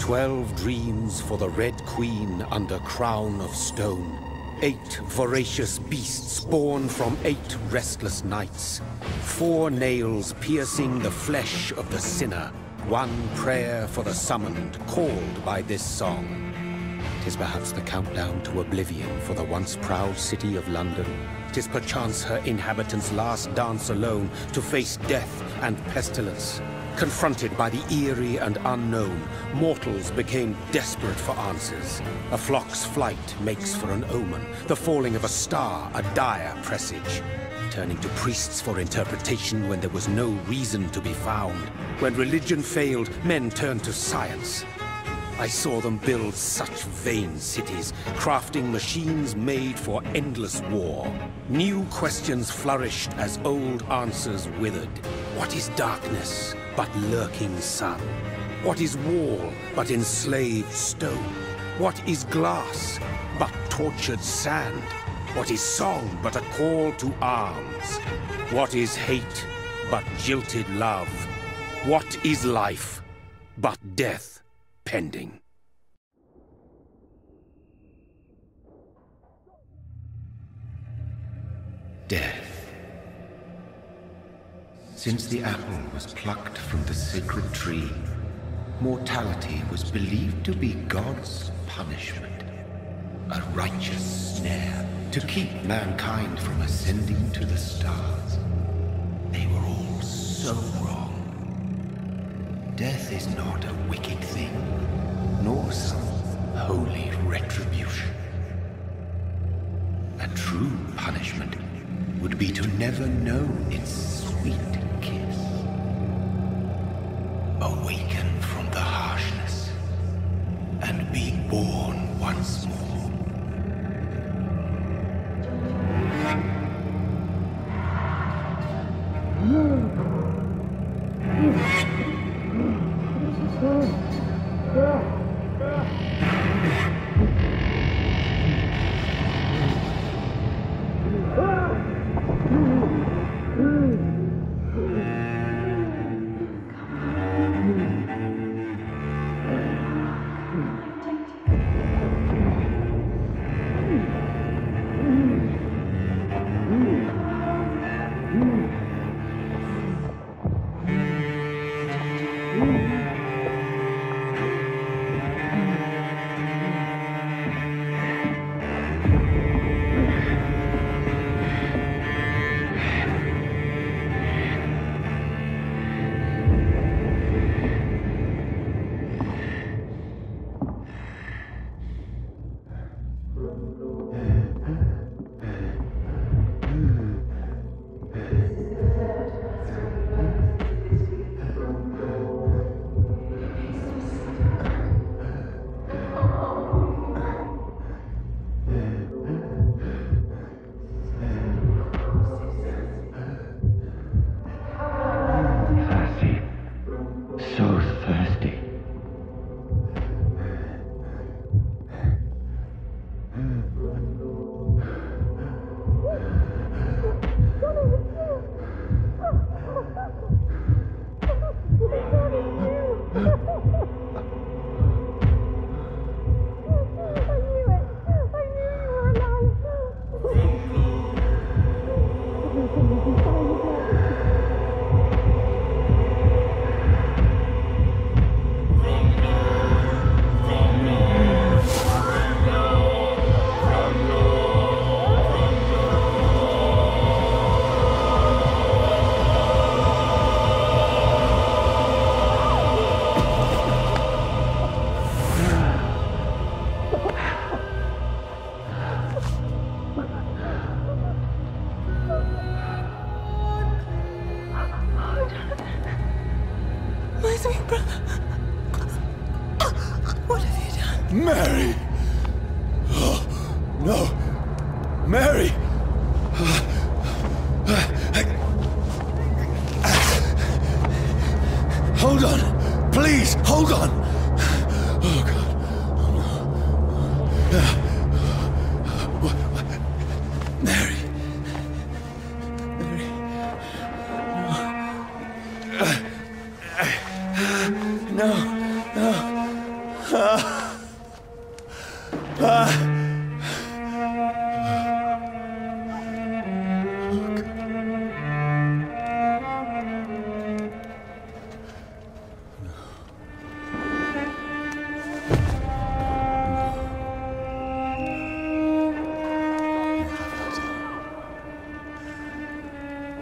12 dreams for the Red Queen under crown of stone. 8 voracious beasts born from 8 restless nights. 4 nails piercing the flesh of the sinner. 1 prayer for the summoned, called by this song. 'Tis perhaps the countdown to oblivion for the once proud city of London. 'Tis perchance her inhabitants' last dance alone to face death and pestilence. Confronted by the eerie and unknown, mortals became desperate for answers. A flock's flight makes for an omen, the falling of a star a dire presage. Turning to priests for interpretation when there was no reason to be found. When religion failed, men turned to science. I saw them build such vain cities, crafting machines made for endless war. New questions flourished as old answers withered. What is darkness but lurking sun? What is wall but enslaved stone? What is glass but tortured sand? What is song but a call to arms? What is hate but jilted love? What is life but death pending? Death. Since the apple was plucked from the sacred tree, mortality was believed to be God's punishment, a righteous snare to keep mankind from ascending to the stars. They were all so wrong. Death is not a wicked thing, nor some holy retribution. A true punishment would be to never know its sweet kiss. Awaken from the harshness and be born once more. Mary! Oh, no! Mary! Hold on! Please, hold on! Oh, God. Oh, no. Mary. Mary. No. No. No.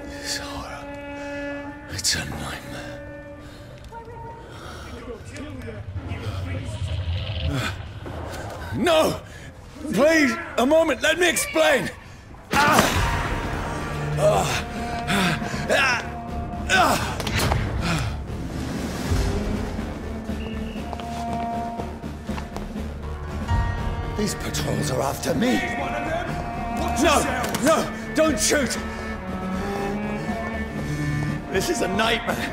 This horror. It's a nightmare. No! Please, a moment, let me explain! These patrols are after me! No! Don't shoot! This is a nightmare!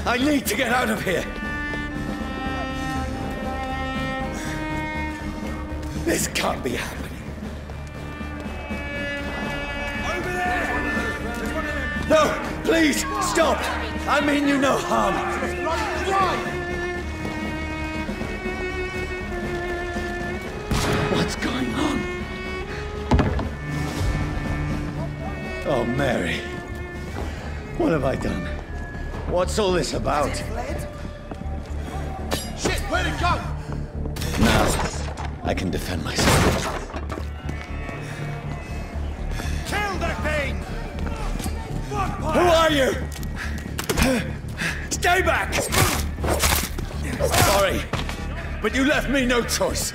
I need to get out of here! This can't be happening. Over there! No! Please! Stop! I mean you no harm! What's going on? Oh, Mary. What have I done? What's all this about? Shit, where'd it go? Now, I can defend myself. Kill that thing! Who are you? Stay back! Sorry, but you left me no choice.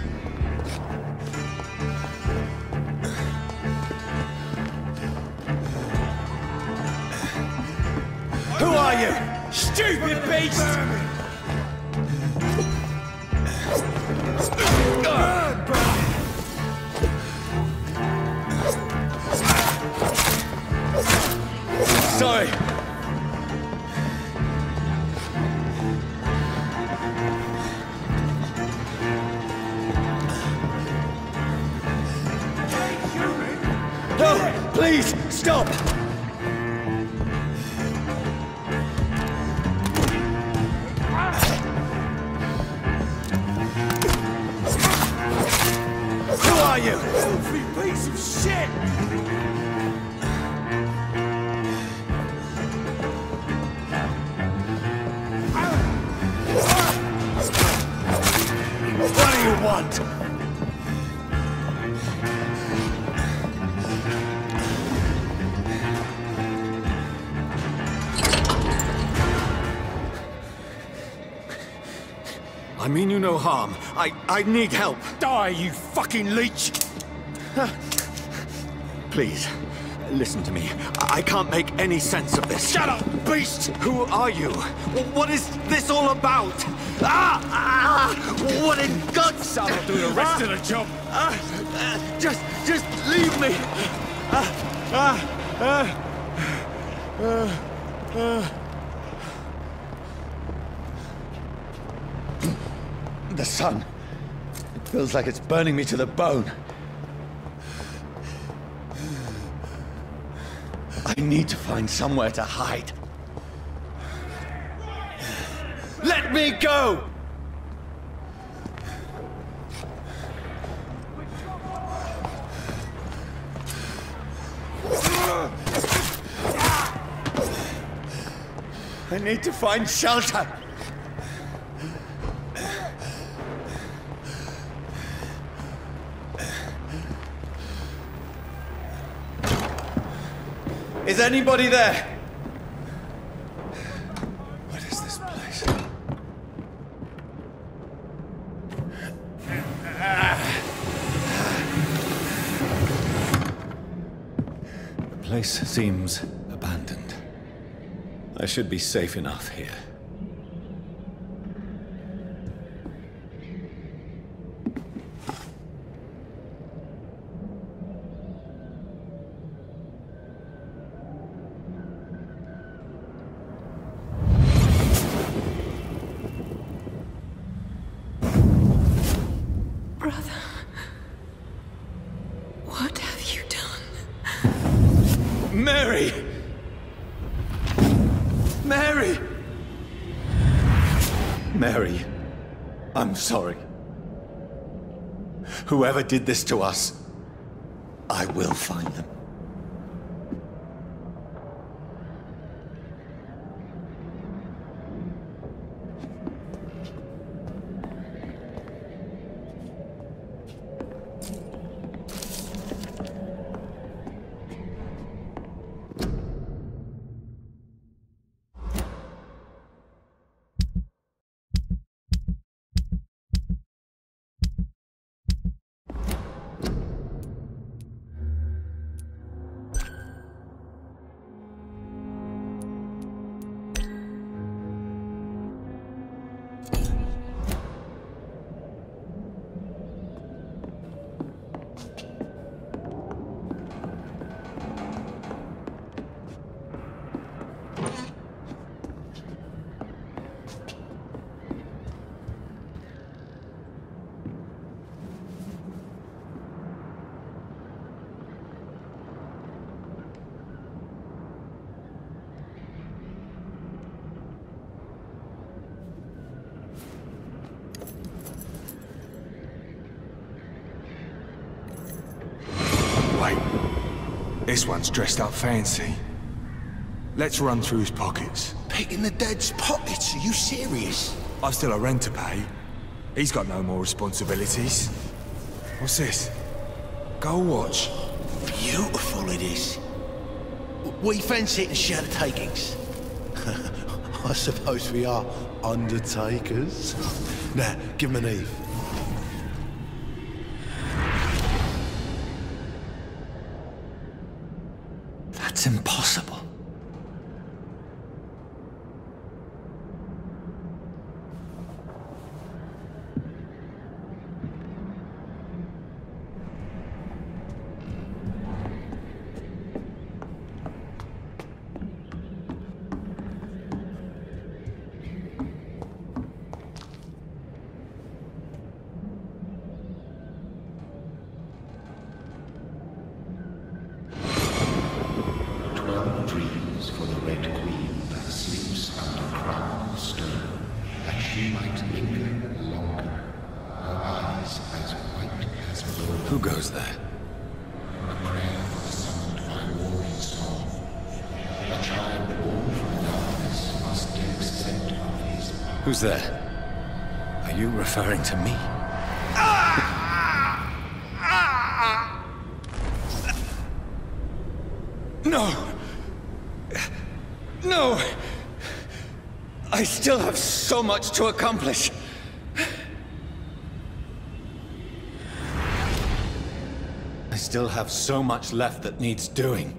Who are you? Stupid beast! Sorry. No, please, stop! Who are you? Filthy piece of shit! What do you want? I mean you no harm. I need help. Die, you fucking leech! Please, listen to me. I can't make any sense of this. Shut up, beast! Who are you? What is this all about? What in God's... I'll do the rest of the job. Just leave me. The sun. It feels like it's burning me to the bone. I need to find somewhere to hide. Let me go! I need to find shelter. Is anybody there? What is this place? The place seems abandoned. I should be safe enough here. Brother, what have you done? Mary! Mary! Mary, I'm sorry. Whoever did this to us, I will find them. This one's dressed up fancy. Let's run through his pockets. Picking the dead's pockets? Are you serious? I've still a rent to pay. He's got no more responsibilities. What's this? Go watch. Beautiful it is. We fence it and share the takings. I suppose we are undertakers. Now, give him an Eve. That's impossible. Dreams for the Red Queen that sleeps under crown of stone, that she might linger longer, her eyes as white as gold. Who goes there? A prayer summoned by warring song. A child born from darkness must take scent of his power. Who's there? Are you referring to me? No! No! I still have so much to accomplish. I still have so much left that needs doing.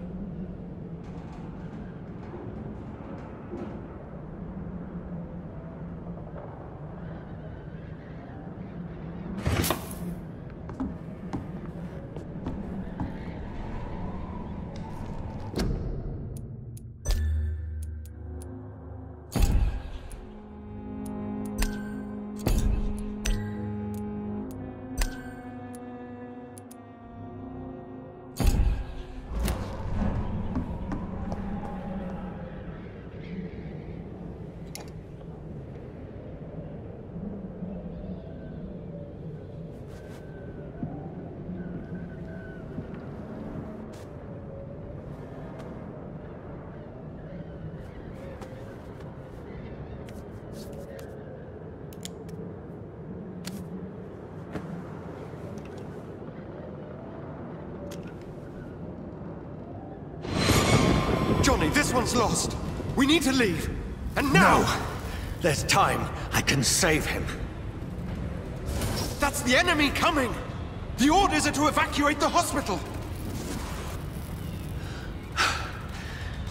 Johnny, this one's lost. We need to leave. And now! No! There's time. I can save him. That's the enemy coming! The orders are to evacuate the hospital!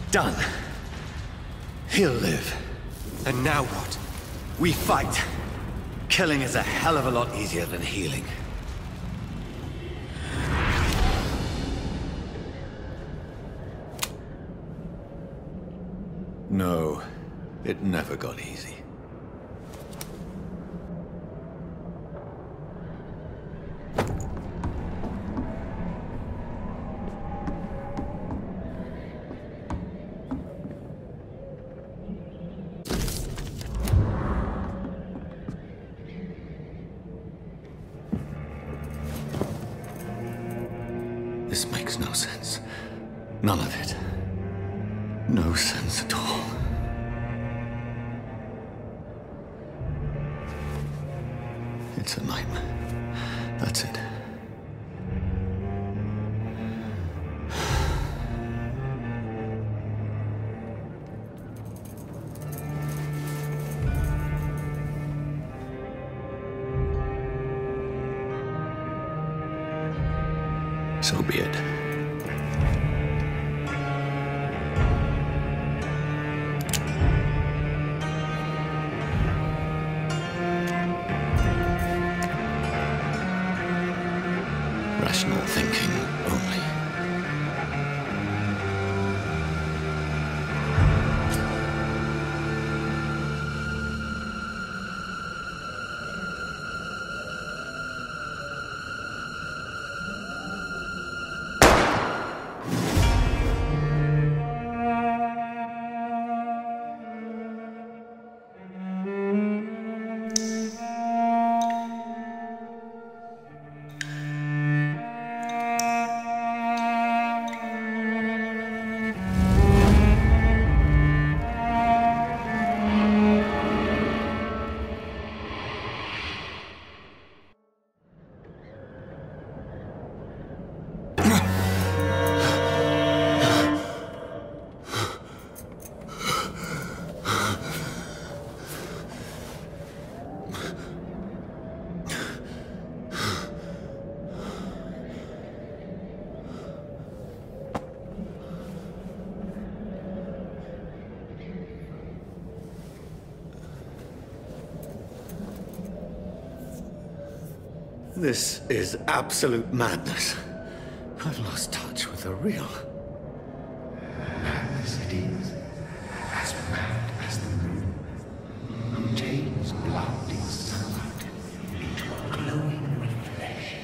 Done. He'll live. And now what? We fight. Killing is a hell of a lot easier than healing. No, it never got easy. None of it. No sense at all. It's a nightmare. That's it. So be it. Rational thinking only. This is absolute madness. I've lost touch with the real. Madness it is. As mad as the moon. Obtains blinding sunlight into a glowing reflection.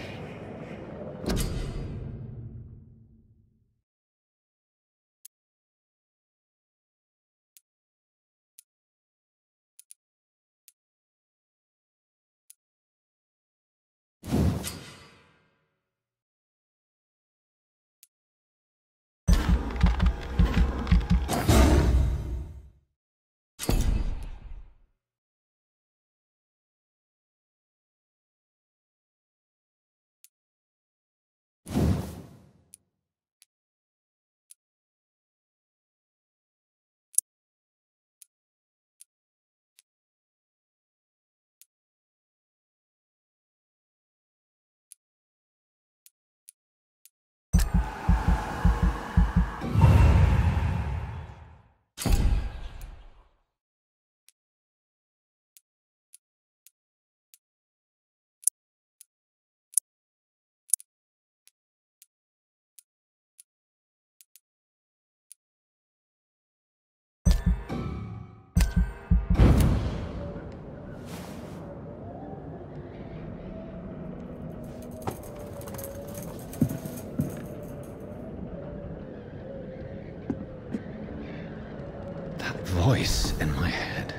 Voice in my head.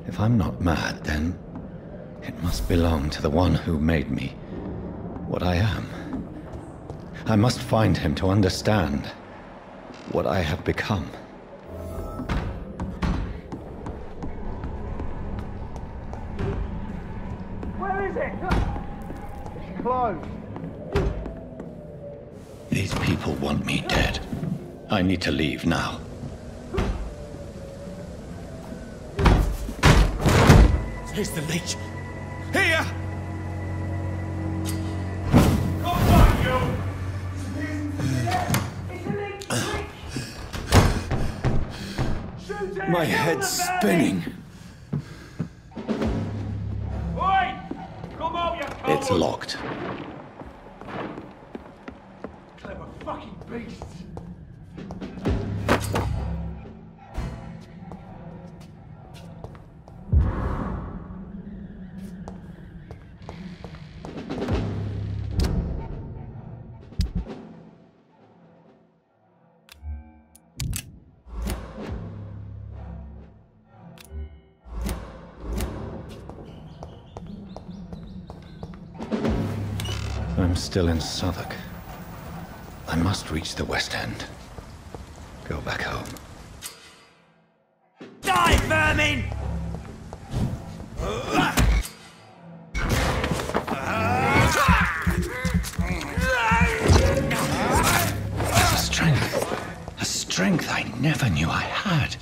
If I'm not mad, then it must belong to the one who made me what I am. I must find him to understand what I have become. Where is it? It's closed. These people want me dead. I need to leave now. Here's the leech. Here! My head's spinning. Oi! Come on, you cold. It's locked. Clever fucking beasts. I'm still in Southwark. I must reach the West End. Go back home. Die, vermin! A strength I never knew I had.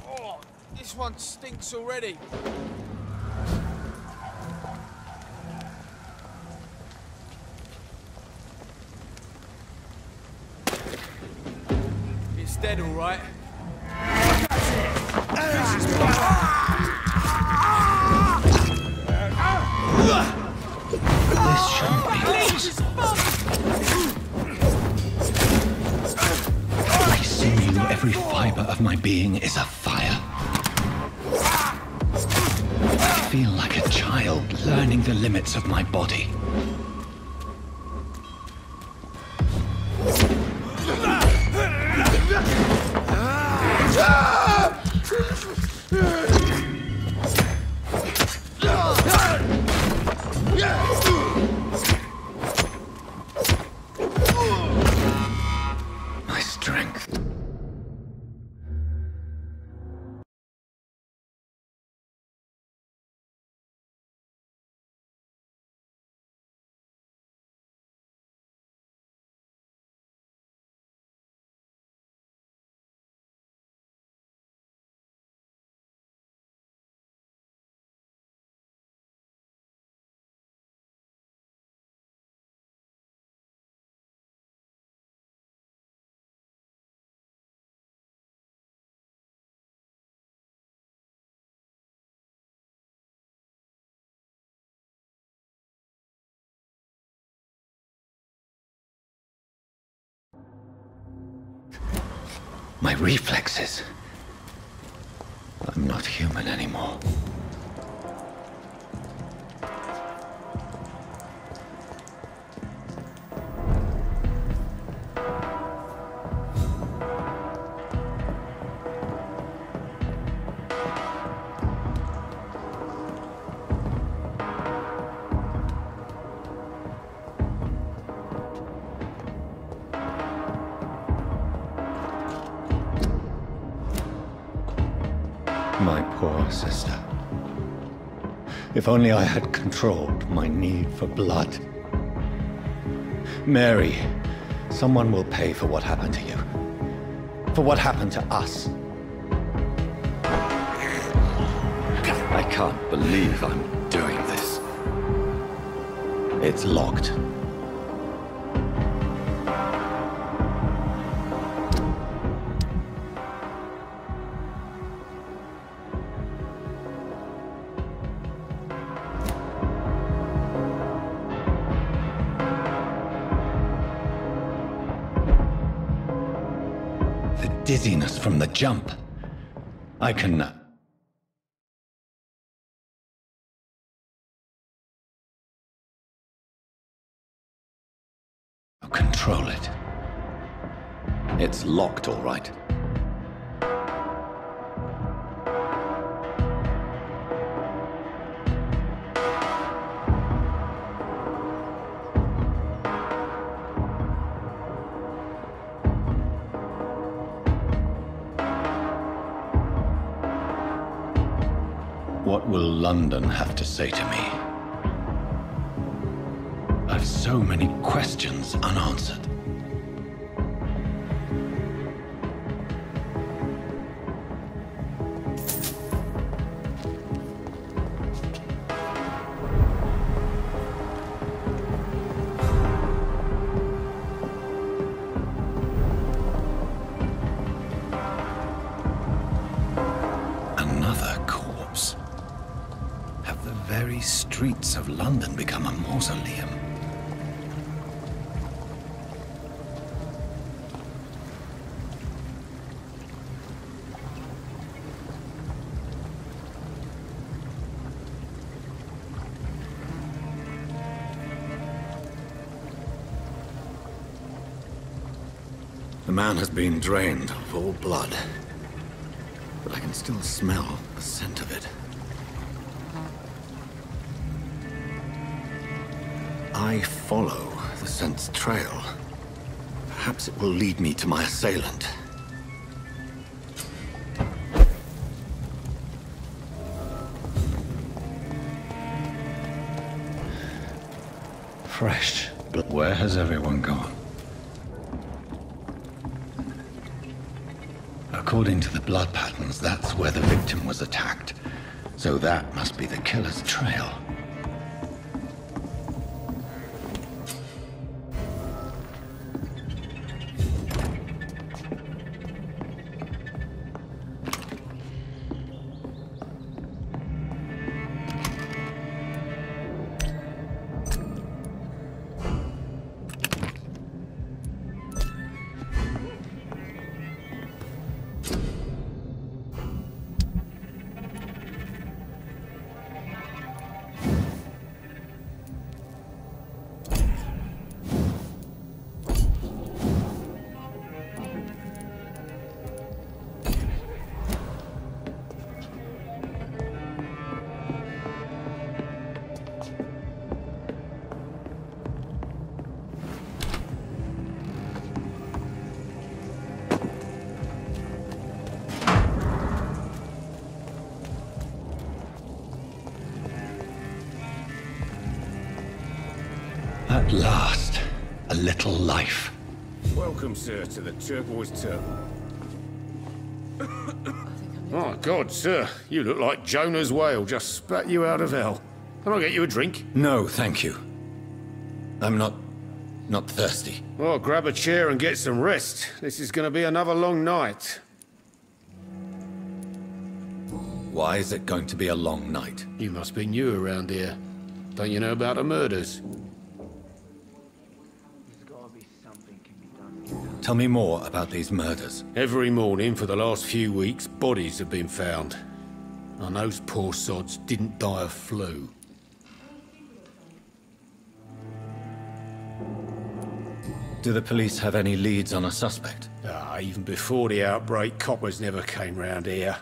Oh, this one stinks already. It's dead, all right. This shouldn't be possible. I sinew, every fiber of my being is afire. I feel like a child learning the limits of my body. My strength. My reflexes. I'm not human anymore. My poor sister. If only I had controlled my need for blood. Mary, someone will pay for what happened to you. For what happened to us. I can't believe I'm doing this. It's locked. Dizziness from the jump. I can... control it. It's locked, all right. What will London have to say to me? I've so many questions unanswered. The streets of London become a mausoleum. The man has been drained of all blood, but I can still smell the scent of it. I follow the scent's trail, perhaps it will lead me to my assailant. Fresh, but where has everyone gone? According to the blood patterns, that's where the victim was attacked. So that must be the killer's trail. At last, a little life. Welcome, sir, to the Turquoise Turtle. Oh, God, sir. You look like Jonah's whale just spat you out of hell. Can I get you a drink? No, thank you. I'm not thirsty. Well, grab a chair and get some rest. This is going to be another long night. Why is it going to be a long night? You must be new around here. Don't you know about the murders? Tell me more about these murders. Every morning for the last few weeks, bodies have been found. And those poor sods didn't die of flu. Do the police have any leads on a suspect? Even before the outbreak, coppers never came round here.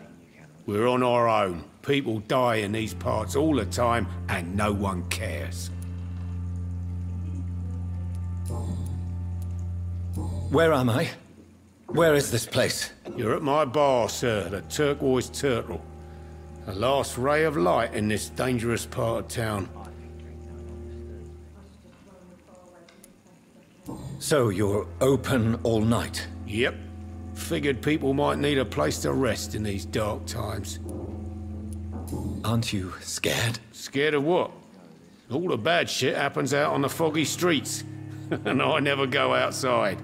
We're on our own. People die in these parts all the time, and no one cares. Where am I? Where is this place? You're at my bar, sir, the Turquoise Turtle. The last ray of light in this dangerous part of town. So you're open all night? Yep. Figured people might need a place to rest in these dark times. Aren't you scared? Scared of what? All the bad shit happens out on the foggy streets. And I never go outside.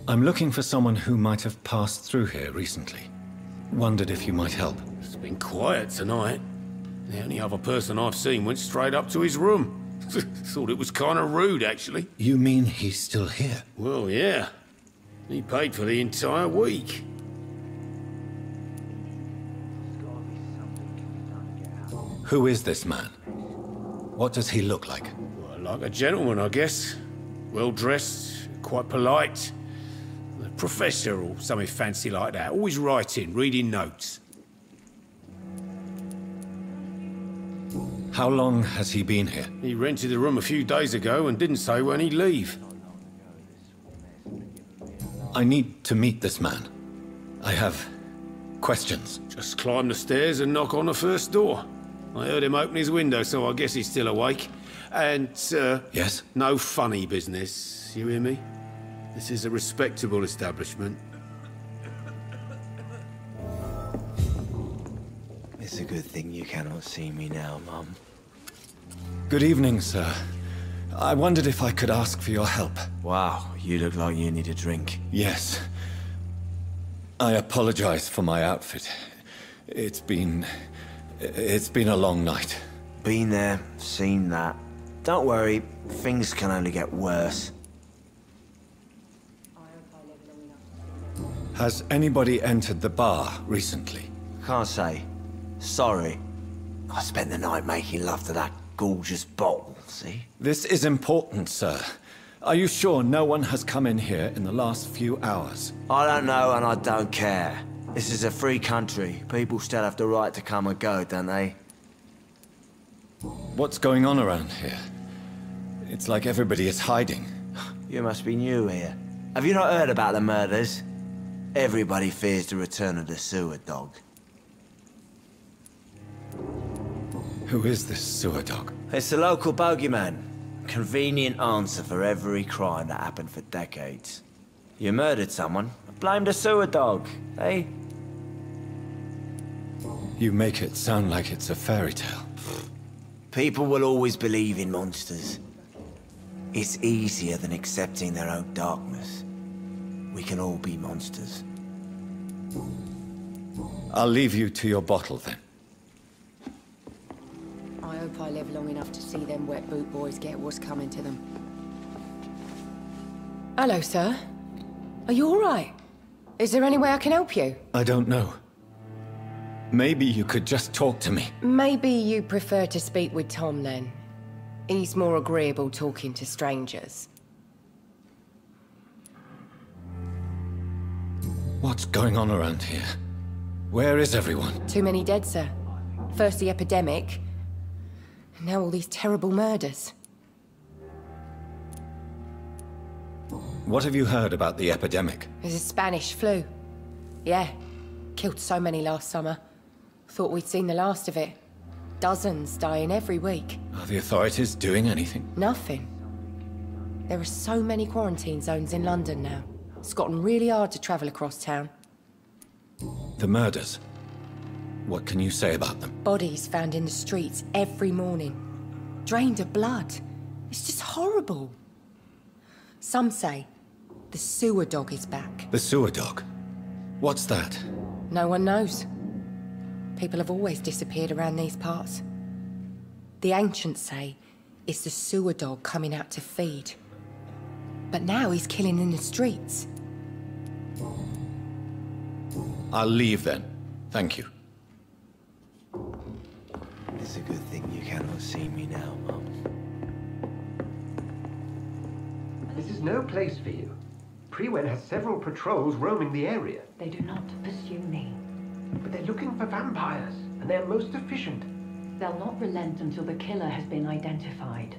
I'm looking for someone who might have passed through here recently. Wondered if you might help. It's been quiet tonight. The only other person I've seen went straight up to his room. Thought it was kind of rude, actually. You mean he's still here? Well, yeah. He paid for the entire week. Who is this man? What does he look like? Well, like a gentleman, I guess. Well-dressed, quite polite. A professor or something fancy like that. Always writing, reading notes. How long has he been here? He rented the room a few days ago and didn't say when he'd leave. I need to meet this man. I have questions. Just climb the stairs and knock on the first door. I heard him open his window, so I guess he's still awake. And, Yes? no funny business, you hear me? This is a respectable establishment. It's a good thing you cannot see me now, Mum. Good evening, sir. I wondered if I could ask for your help. Wow, you look like you need a drink. Yes. I apologize for my outfit. It's been a long night. Been there, seen that. Don't worry, things can only get worse. Has anybody entered the bar recently? Can't say. Sorry. I spent the night making love to that gorgeous bottle, see? This is important, sir. Are you sure no one has come in here in the last few hours? I don't know and I don't care. This is a free country. People still have the right to come and go, don't they? What's going on around here? It's like everybody is hiding. You must be new here. Have you not heard about the murders? Everybody fears the return of the sewer dog. Who is this sewer dog? It's the local bogeyman. Convenient answer for every crime that happened for decades. You murdered someone, blame the sewer dog, eh? You make it sound like it's a fairy tale. People will always believe in monsters. It's easier than accepting their own darkness. We can all be monsters. I'll leave you to your bottle then. I hope I live long enough to see them wet boot boys get what's coming to them. Hello, sir. Are you all right? Is there any way I can help you? I don't know. Maybe you could just talk to me. Maybe you prefer to speak with Tom, then. He's more agreeable talking to strangers. What's going on around here? Where is everyone? Too many dead, sir. First the epidemic, and now all these terrible murders. What have you heard about the epidemic? There's a Spanish flu. Yeah, killed so many last summer. Thought we'd seen the last of it. Dozens dying every week. Are the authorities doing anything? Nothing. There are so many quarantine zones in London now. It's gotten really hard to travel across town. The murders. What can you say about them? Bodies found in the streets every morning. Drained of blood. It's just horrible. Some say the sewer dog is back. The sewer dog? What's that? No one knows. People have always disappeared around these parts. The ancients say it's the sewer dog coming out to feed. But now he's killing in the streets. I'll leave then. Thank you. It's a good thing you cannot see me now, Mum. This is no place for you. Prewen has several patrols roaming the area. They do not pursue me. But they're looking for vampires, and they're most efficient. They'll not relent until the killer has been identified.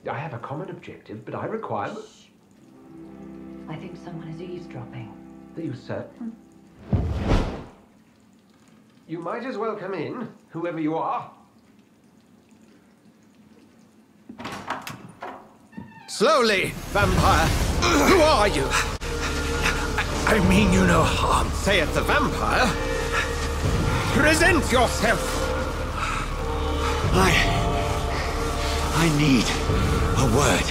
I have a common objective, but I require... Shh. I think someone is eavesdropping. Are you certain? You might as well come in, whoever you are. Slowly, vampire. Who are you? I mean you no harm, saith the vampire. Present yourself. I need a word.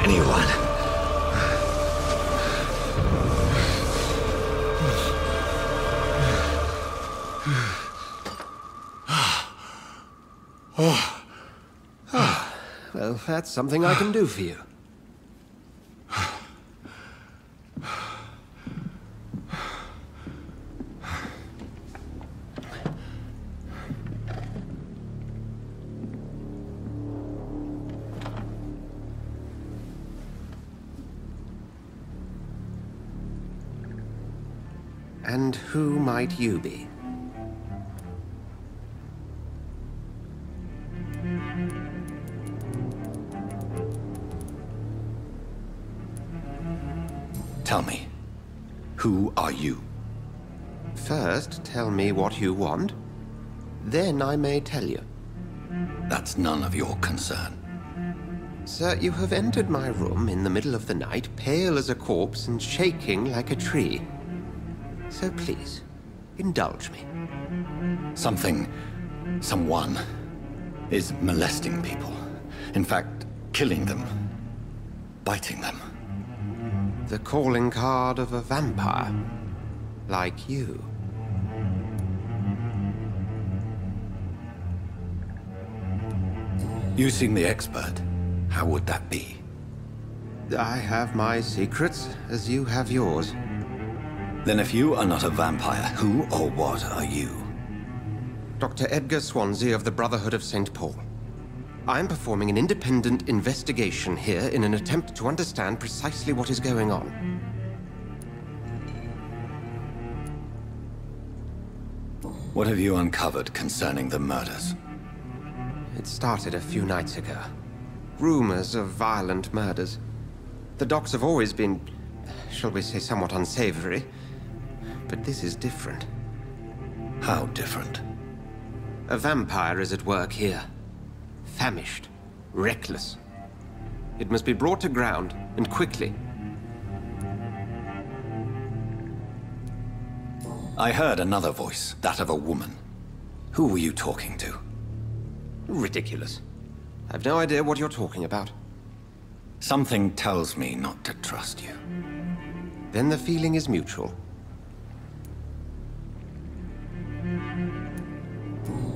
Anyone? Well, that's something I can do for you. And who might you be? Tell me, who are you? First, tell me what you want. Then I may tell you. That's none of your concern. Sir, you have entered my room in the middle of the night, pale as a corpse and shaking like a tree. So please, indulge me. Someone is molesting people. In fact, killing them. Biting them. The calling card of a vampire. Like you. You seem the expert. How would that be? I have my secrets, as you have yours. Then if you are not a vampire, who or what are you? Dr. Edgar Swansea of the Brotherhood of St. Paul. I'm performing an independent investigation here in an attempt to understand precisely what is going on. What have you uncovered concerning the murders? It started a few nights ago. Rumors of violent murders. The docks have always been, shall we say, somewhat unsavory. But this is different. How different? A vampire is at work here. Famished. Reckless. It must be brought to ground, and quickly. I heard another voice, that of a woman. Who were you talking to? Ridiculous. I've no idea what you're talking about. Something tells me not to trust you. Then the feeling is mutual.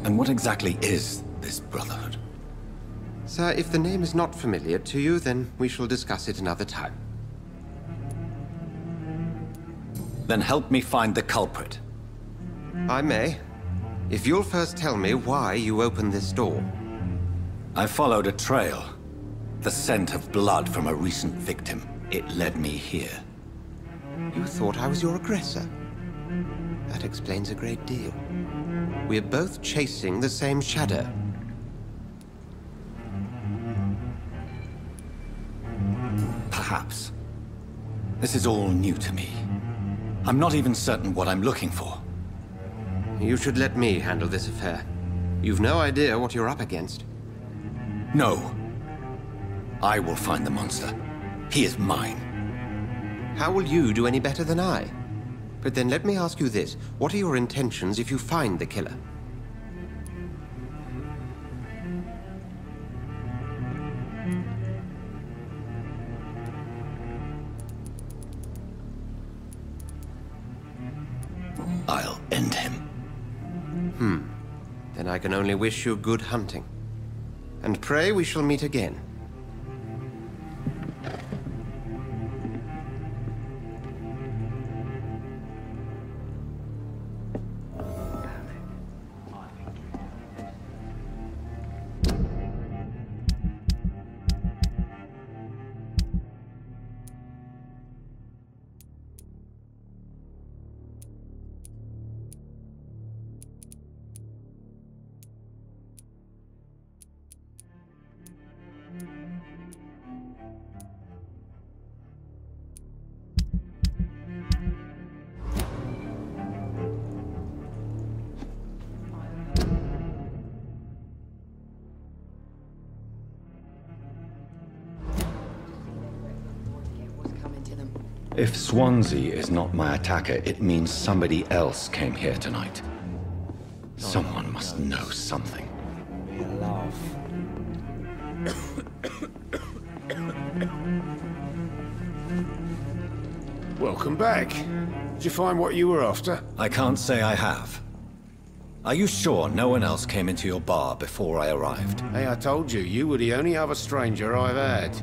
And what exactly is this Brotherhood? Sir, if the name is not familiar to you, then we shall discuss it another time. Then help me find the culprit. I may. If you'll first tell me why you opened this door. I followed a trail. The scent of blood from a recent victim. It led me here. You thought I was your aggressor? That explains a great deal. We're both chasing the same shadow. Perhaps. This is all new to me. I'm not even certain what I'm looking for. You should let me handle this affair. You've no idea what you're up against. No. I will find the monster. He is mine. How will you do any better than I? But then let me ask you this. What are your intentions if you find the killer? I'll end him. Then I can only wish you good hunting. And pray we shall meet again. If Swansea is not my attacker, it means somebody else came here tonight. Someone must know something. Welcome back. Did you find what you were after? I can't say I have. Are you sure no one else came into your bar before I arrived? Hey, I told you, you were the only other stranger I've had.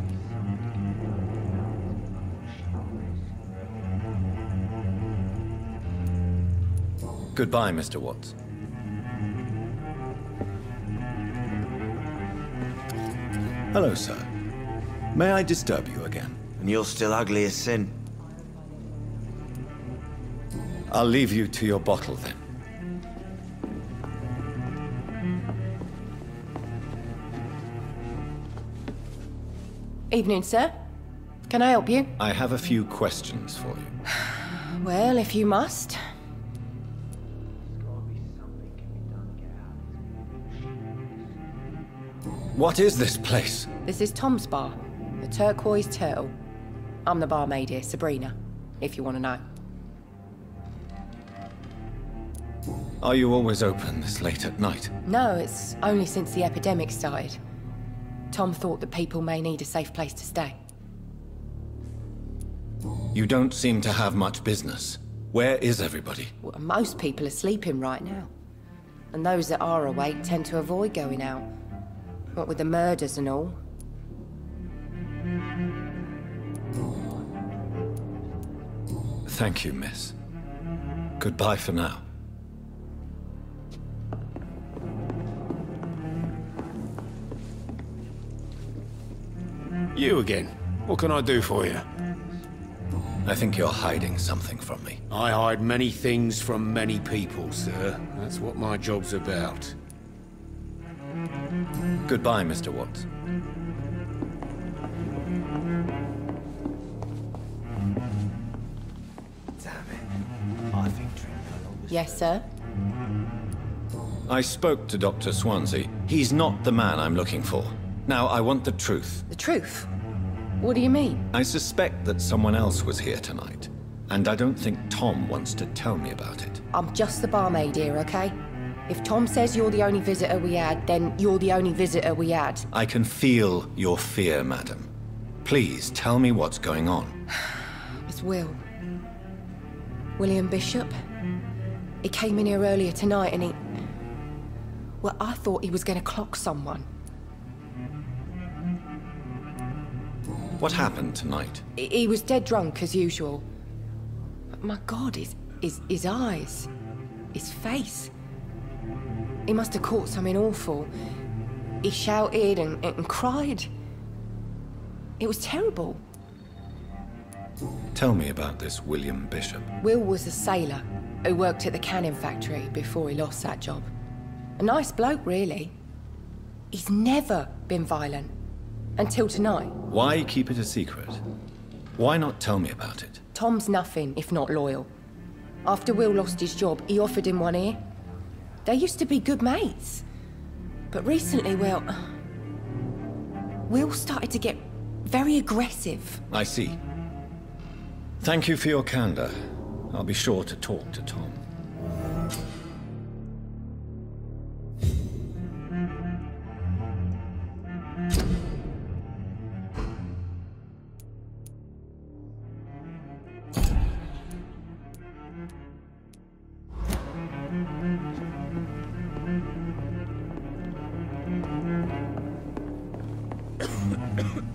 Goodbye, Mr. Watts. Hello, sir. May I disturb you again? And you're still ugly as sin. I'll leave you to your bottle, then. Evening, sir. Can I help you? I have a few questions for you. Well, if you must. What is this place? This is Tom's bar, the Turquoise Turtle. I'm the barmaid here, Sabrina, if you want to know. Are you always open this late at night? No, it's only since the epidemic started. Tom thought that people may need a safe place to stay. You don't seem to have much business. Where is everybody? Well, most people are sleeping right now. And those that are awake tend to avoid going out. What with the murders and all. Thank you, miss. Goodbye for now. You again. What can I do for you? I think you're hiding something from me. I hide many things from many people, sir. That's what my job's about. Goodbye, Mr. Watts. Damn it. I think Trinculo was... Yes, sir? I spoke to Dr. Swansea. He's not the man I'm looking for. Now, I want the truth. The truth? What do you mean? I suspect that someone else was here tonight, and I don't think Tom wants to tell me about it. I'm just the barmaid here, okay? If Tom says you're the only visitor we had, then you're the only visitor we had. I can feel your fear, madam. Please, tell me what's going on. It's Will. William Bishop. He came in here earlier tonight and he... Well, I thought he was going to clock someone. What happened tonight? He was dead drunk, as usual. But my God, his eyes. His face. He must have caught something awful. He shouted and cried. It was terrible. Tell me about this William Bishop. Will was a sailor who worked at the canning factory before he lost that job. A nice bloke, really. He's never been violent. Until tonight. Why keep it a secret? Why not tell me about it? Tom's nothing if not loyal. After Will lost his job, he offered him one ear. They used to be good mates. But recently, well... Will started to get very aggressive. I see. Thank you for your candor. I'll be sure to talk to Tom.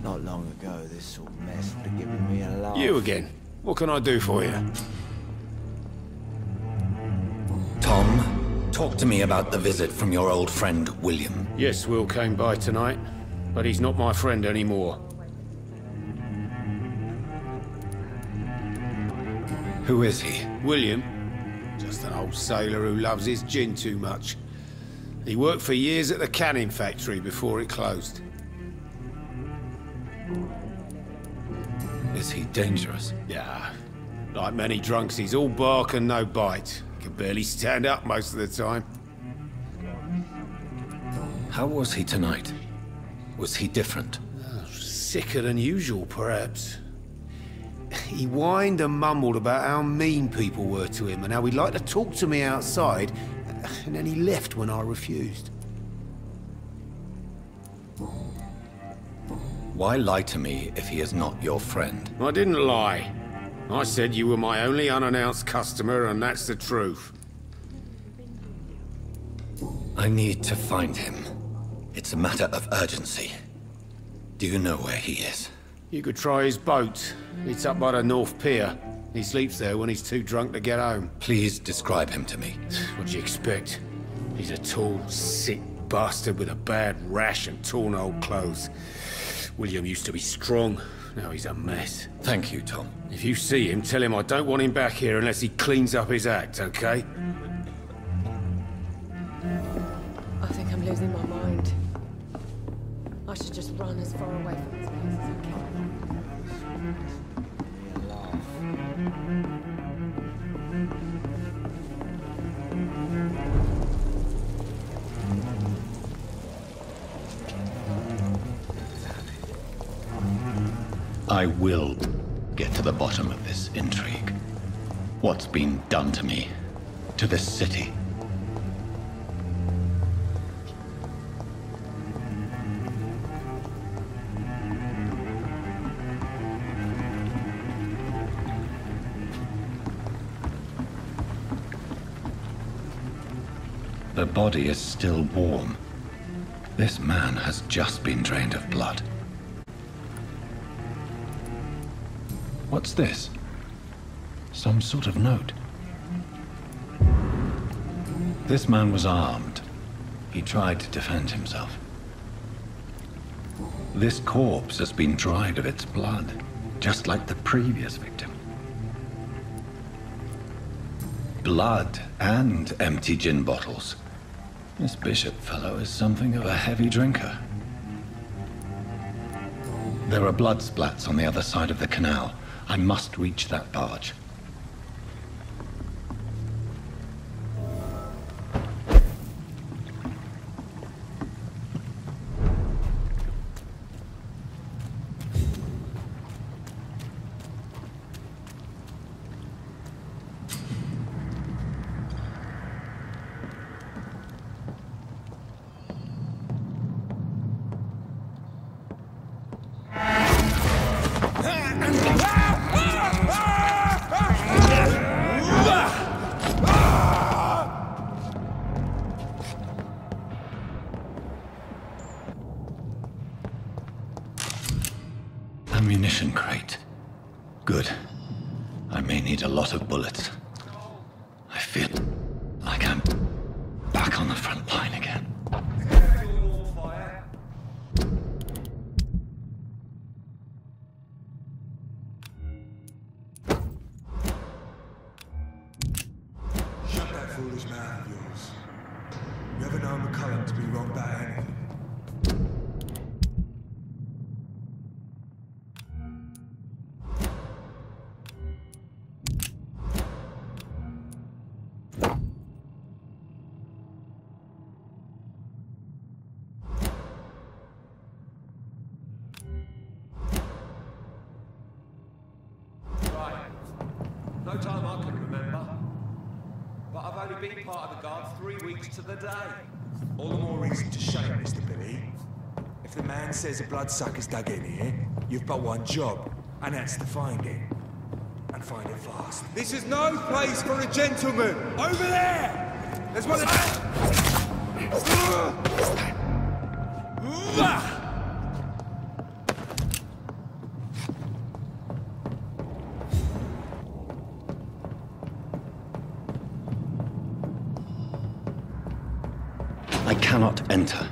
Not long ago, this sort of mess would have given me a laugh. You again. What can I do for you? Tom, talk to me about the visit from your old friend, William. Yes, Will came by tonight, but he's not my friend anymore. Who is he? William? Just an old sailor who loves his gin too much. He worked for years at the canning factory before it closed. Is he dangerous? Yeah. Like many drunks, he's all bark and no bite. Can barely stand up most of the time. How was he tonight? Was he different? Sicker than usual, perhaps. He whined and mumbled about how mean people were to him and how he'd like to talk to me outside, and then he left when I refused. Why lie to me if he is not your friend? I didn't lie. I said you were my only unannounced customer, and that's the truth. I need to find him. It's a matter of urgency. Do you know where he is? You could try his boat. It's up by the North Pier. He sleeps there when he's too drunk to get home. Please describe him to me. What do you expect? He's a tall, sick bastard with a bad rash and torn old clothes. William used to be strong. Now he's a mess. Thank you, Tom. If you see him, tell him I don't want him back here unless he cleans up his act, okay? I think I'm losing my mind. I should just run as far away from this place as I can. I will get to the bottom of this intrigue. What's been done to me, to this city. The body is still warm. This man has just been drained of blood. What's this? Some sort of note. This man was armed. He tried to defend himself. This corpse has been dried of its blood, just like the previous victim. blood and empty gin bottles. This Bishop fellow is something of a heavy drinker. There are blood splats on the other side of the canal. I must reach that barge. Ammunition crate. Good. I may need a lot of bullets. I feel like I'm back on the front line again. Shut that foolish mouth of yours. You ever known McCullum to be wrong about anything? No time I can remember. But I've only been part of the guard 3 weeks to the day. All the more reason to shut it, Mr. Billy. If the man says a bloodsucker's dug in here, you've but one job, and that's to find it. And find it fast. This is no place for a gentleman! Over there! There's one of... I cannot enter.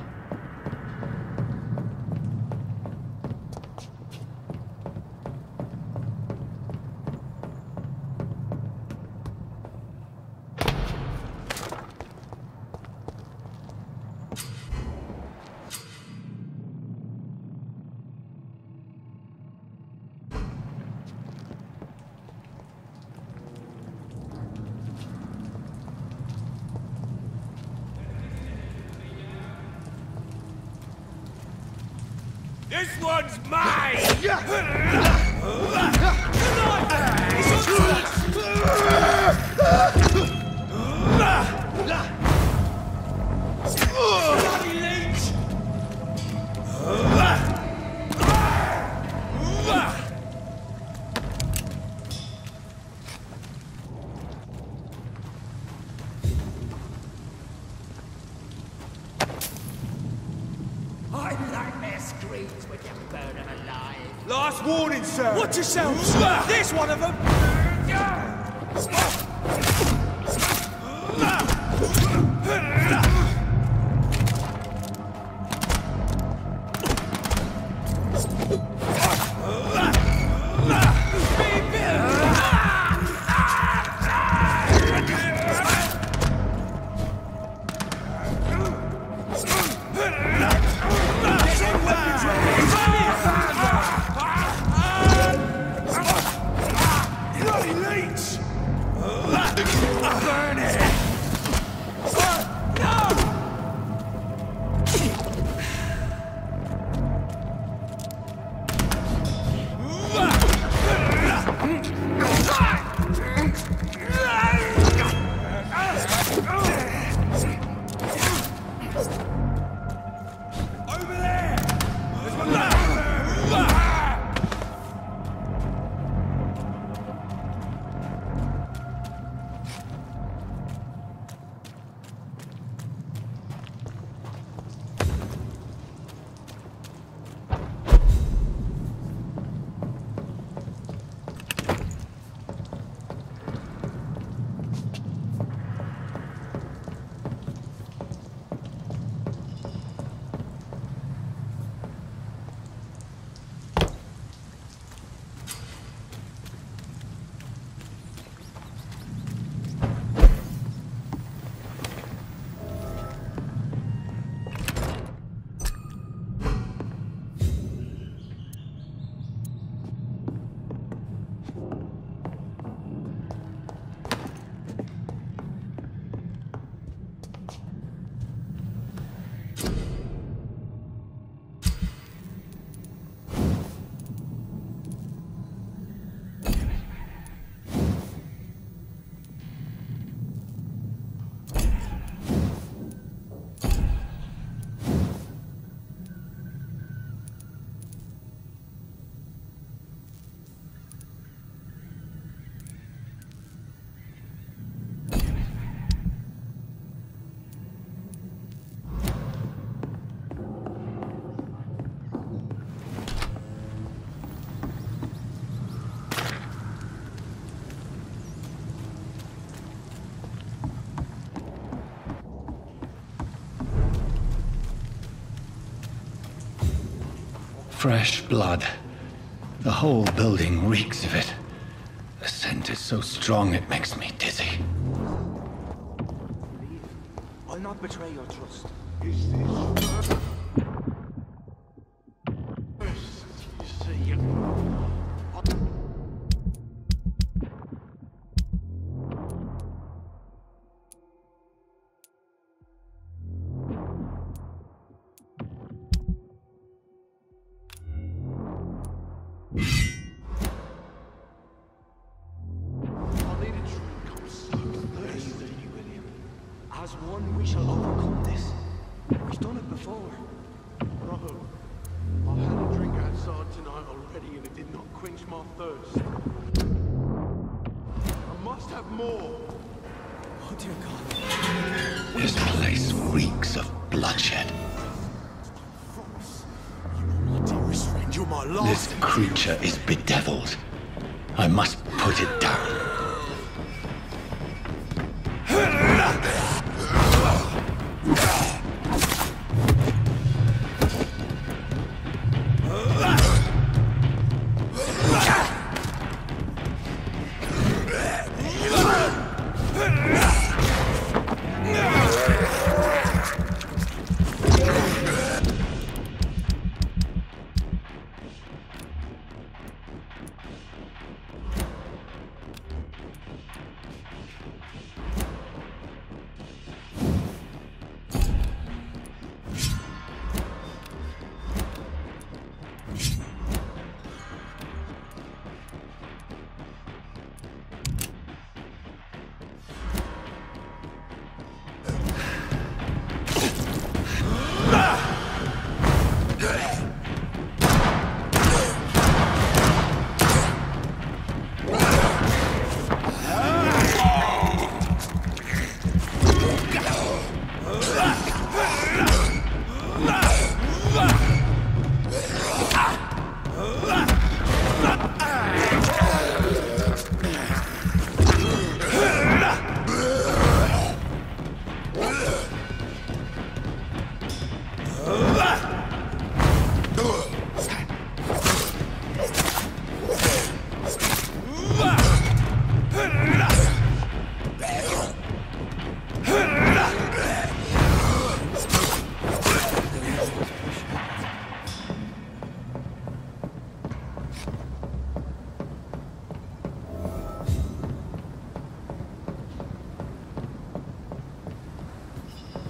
This one's mine! Bloody leech! I like their screams when you burn them alive. Last warning, sir! Watch yourselves! There's one of them! Fresh blood. The whole building reeks of it. The scent is so strong it makes me dizzy. I'll not betray your trust. As one, we shall overcome this. We've done it before. Bro, I had a drink outside tonight already and it did not quench my thirst. I must have more. Oh dear God. This place reeks of bloodshed. My dearest friend, you're my last. This creature is bedeviled. I must put it down.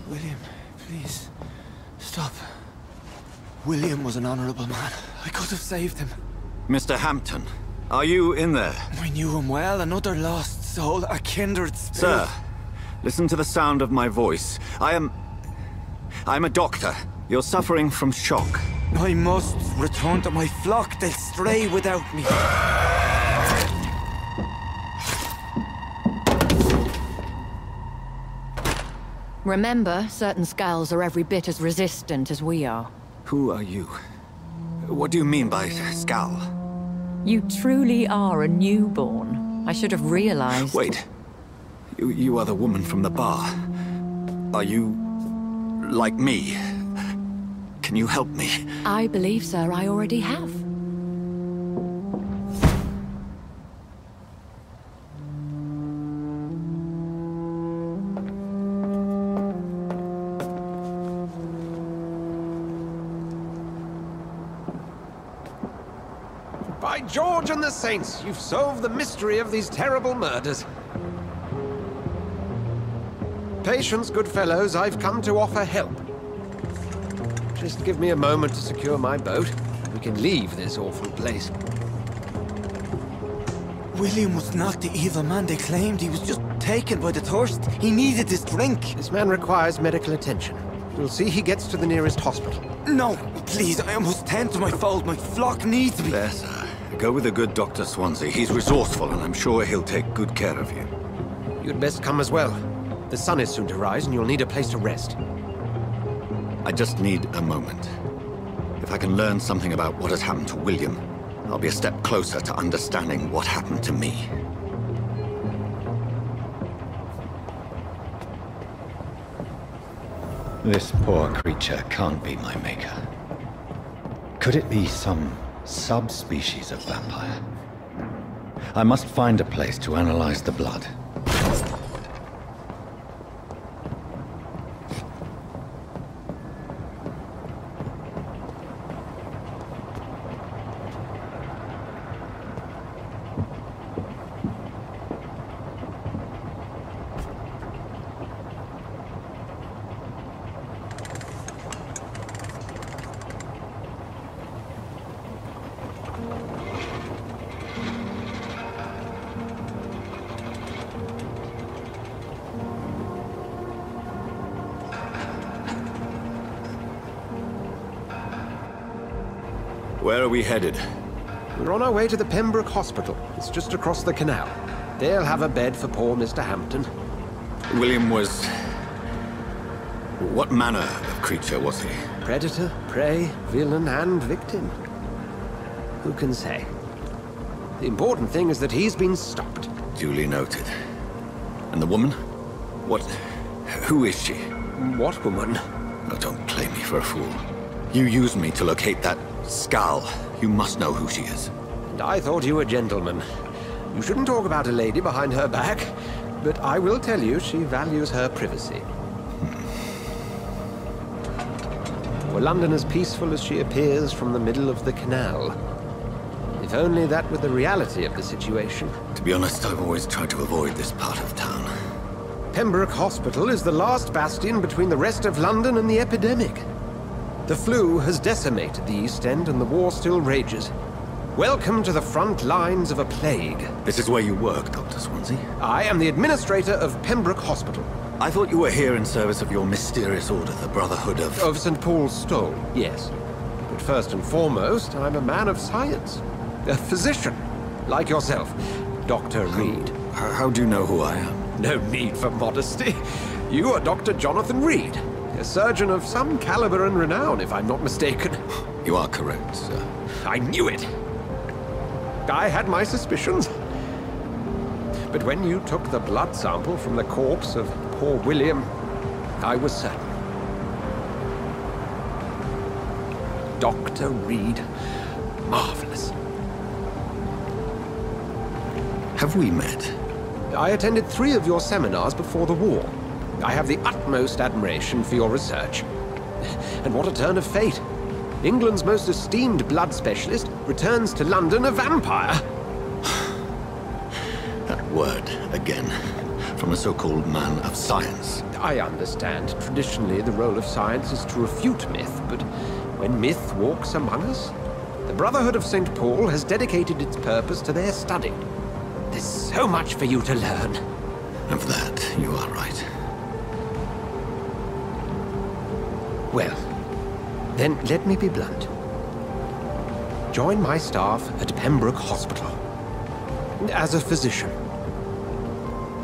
William, please. Stop. William was an honorable man. I could have saved him. Mr. Hampton, are you in there? I knew him well. Another lost soul, a kindred spirit. Sir, listen to the sound of my voice. I'm a doctor. You're suffering from shock. I must return to my flock. They'll stray without me. Remember, certain skulls are every bit as resistant as we are. Who are you? What do you mean by skull? You truly are a newborn. I should have realized. Wait. You are the woman from the bar. Are you like me? Can you help me? I believe, sir, I already have. By George and the Saints, you've solved the mystery of these terrible murders. Patience, good fellows, I've come to offer help. Just give me a moment to secure my boat. We can leave this awful place. William was not the evil man they claimed. He was just taken by the thirst. He needed this drink. This man requires medical attention. We'll see he gets to the nearest hospital. No, please, I must tend to my fold. My flock needs me. There, sir. Go with the good Dr. Swansea. He's resourceful, and I'm sure he'll take good care of you. You'd best come as well. The sun is soon to rise, and you'll need a place to rest. I just need a moment. If I can learn something about what has happened to William, I'll be a step closer to understanding what happened to me. This poor creature can't be my maker. Could it be some subspecies of vampire? I must find a place to analyze the blood. Where are we headed? We're on our way to the Pembroke Hospital. It's just across the canal. They'll have a bed for poor Mr. Hampton. William was... What manner of creature was he? Predator, prey, villain, and victim. Who can say? The important thing is that he's been stopped. Duly noted. And the woman? What... who is she? What woman? Oh, don't play me for a fool. You used me to locate that skull. You must know who she is. And I thought you a gentleman. You shouldn't talk about a lady behind her back, but I will tell you she values her privacy. Were London as peaceful as she appears from the middle of the canal? If only that were the reality of the situation. To be honest, I've always tried to avoid this part of town. Pembroke Hospital is the last bastion between the rest of London and the epidemic. The flu has decimated the East End and the war still rages. Welcome to the front lines of a plague. This is where you work, Dr. Swansea? I am the administrator of Pembroke Hospital. I thought you were here in service of your mysterious order, the Brotherhood of... Of St. Paul's Stole, yes. But first and foremost, I'm a man of science. A physician, like yourself, Dr. Reed. How do you know who I am? No need for modesty. You are Dr. Jonathan Reed. A surgeon of some caliber and renown, if I'm not mistaken. You are correct, sir. I knew it! I had my suspicions. But when you took the blood sample from the corpse of poor William, I was certain. Dr. Reed. Marvelous. Have we met? I attended 3 of your seminars before the war. I have the utmost admiration for your research. And what a turn of fate. England's most esteemed blood specialist returns to London a vampire. That word, again, from a so-called man of science. I understand. Traditionally, the role of science is to refute myth, but when myth walks among us, the Brotherhood of St. Paul has dedicated its purpose to their study. There's so much for you to learn. Of that, you are right. Well, then let me be blunt. Join my staff at Pembroke Hospital. As a physician.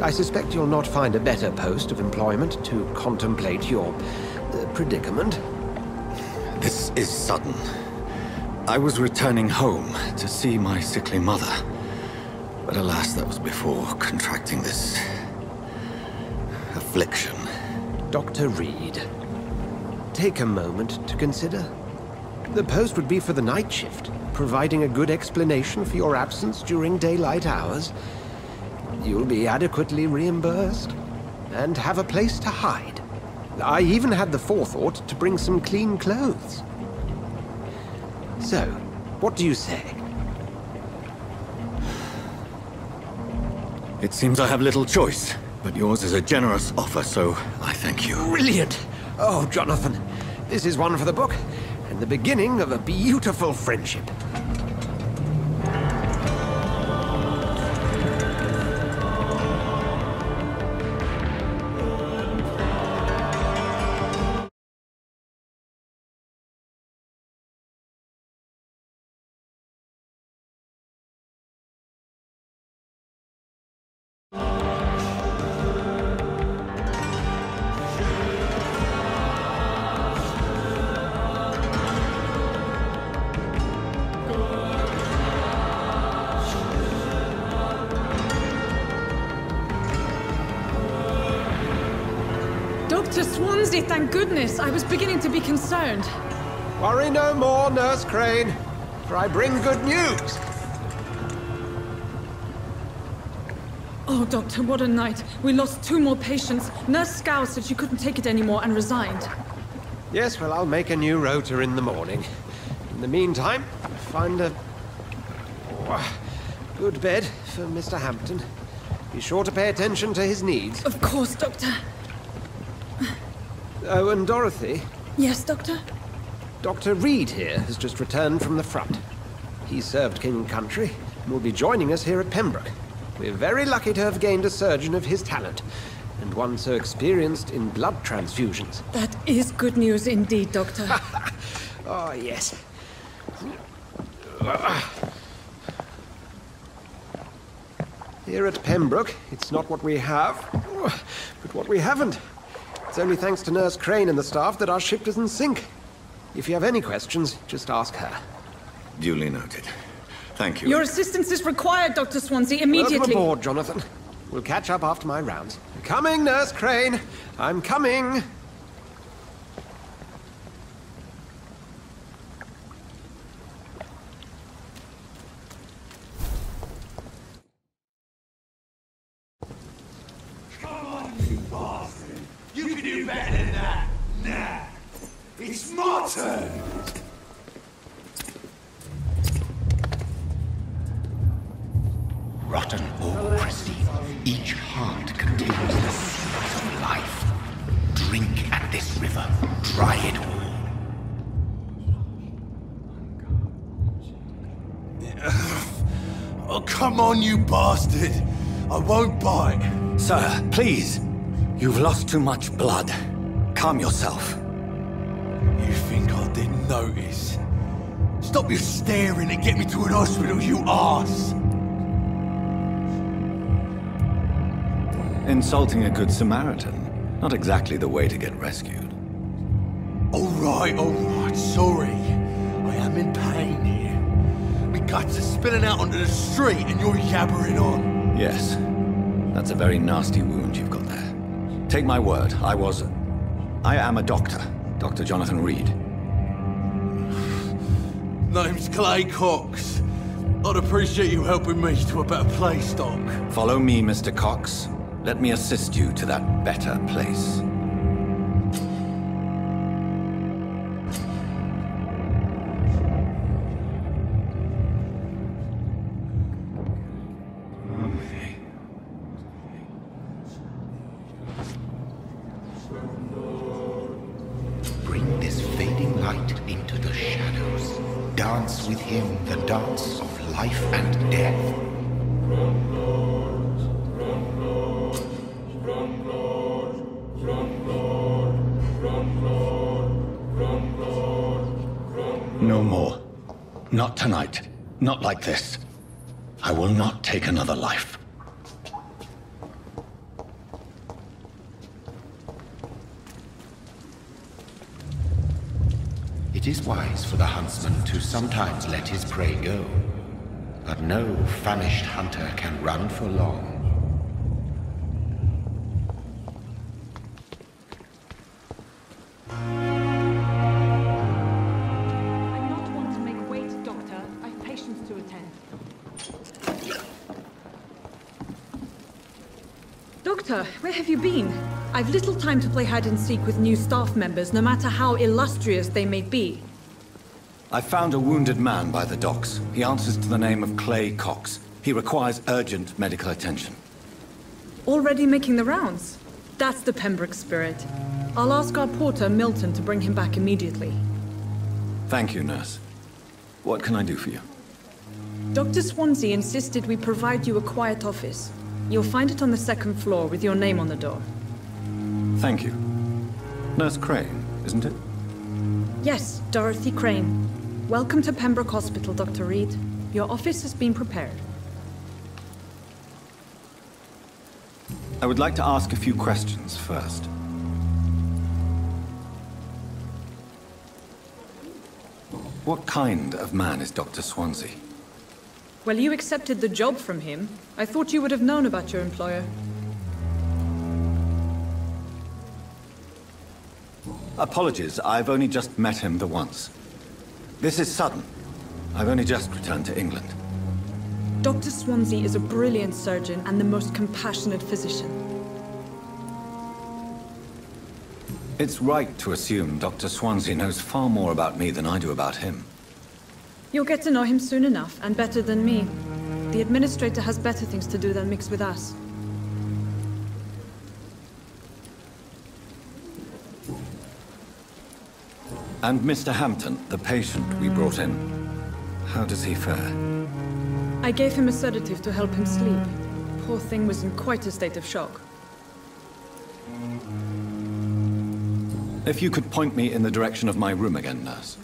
I suspect you'll not find a better post of employment to contemplate your predicament. This is sudden. I was returning home to see my sickly mother. But alas, that was before contracting this... affliction. Dr. Reed, take a moment to consider. The post would be for the night shift, providing a good explanation for your absence during daylight hours. You'll be adequately reimbursed, and have a place to hide. I even had the forethought to bring some clean clothes. So, what do you say? It seems I have little choice, but yours is a generous offer, so I thank you. Brilliant! Oh, Jonathan, this is one for the book, and the beginning of a beautiful friendship. Dr. Swansea, thank goodness! I was beginning to be concerned. Worry no more, Nurse Crane, for I bring good news. Oh, Doctor, what a night. We lost 2 more patients. Nurse Scow said she couldn't take it anymore and resigned. Yes, well, I'll make a new rota in the morning. In the meantime, find a good bed for Mr. Hampton. Be sure to pay attention to his needs. Of course, Doctor. Oh, and Dorothy? Yes, Doctor? Dr. Reed here has just returned from the front. He served King and Country and will be joining us here at Pembroke. We're very lucky to have gained a surgeon of his talent, and one so experienced in blood transfusions. That is good news indeed, Doctor. Oh, yes. Here at Pembroke, it's not what we have, but what we haven't. It's only thanks to Nurse Crane and the staff that our ship doesn't sink. If you have any questions, just ask her. Duly noted. Thank you. Your assistance is required, Dr. Swansea, immediately. Welcome aboard, Jonathan. We'll catch up after my rounds. Coming, Nurse Crane. I'm coming. Come on, you bastard! You can do better than that! Nah! It's my turn! Rotten or pristine, each heart contains the secret of life. Drink at this river, try it all. Oh, come on, you bastard! I won't bite! Sir, please! You've lost too much blood. Calm yourself. You think I didn't notice? Stop your staring and get me to an hospital, you arse! Insulting a good Samaritan. Not exactly the way to get rescued. All right, sorry. I am in pain here. My guts are spilling out onto the street and you're yabbering on. Yes. That's a very nasty wound you've got there. Take my word, I am a doctor. Dr. Jonathan Reed. Name's Clay Cox. I'd appreciate you helping me to a better place, Doc. Follow me, Mr. Cox. Let me assist you to that better place. Bring this fading light into the shadows. Dance with him the dance of life and death. No more. Not tonight. Not like this. I will not take another life. It is wise for the huntsman to sometimes let his prey go, but no famished hunter can run for long. I'm not one to make wait, Doctor. I've patients to attend. Doctor, where have you been? I've little time to play hide and seek with new staff members, no matter how illustrious they may be. I found a wounded man by the docks. He answers to the name of Clay Cox. He requires urgent medical attention. Already making the rounds? That's the Pembroke spirit. I'll ask our porter, Milton, to bring him back immediately. Thank you, nurse. What can I do for you? Dr. Swansea insisted we provide you a quiet office. You'll find it on the 2nd floor with your name on the door. Thank you. Nurse Crane, isn't it? Yes, Dorothy Crane. Welcome to Pembroke Hospital, Dr. Reed. Your office has been prepared. I would like to ask a few questions first. What kind of man is Dr. Swansea? Well, you accepted the job from him. I thought you would have known about your employer. Apologies, I've only just met him the once. This is sudden. I've only just returned to England. Dr. Swansea is a brilliant surgeon and the most compassionate physician. It's right to assume Dr. Swansea knows far more about me than I do about him. You'll get to know him soon enough, and better than me. The administrator has better things to do than mix with us. And Mr. Hampton, the patient we brought in, how does he fare? I gave him a sedative to help him sleep. Poor thing was in quite a state of shock. If you could point me in the direction of my room again, nurse.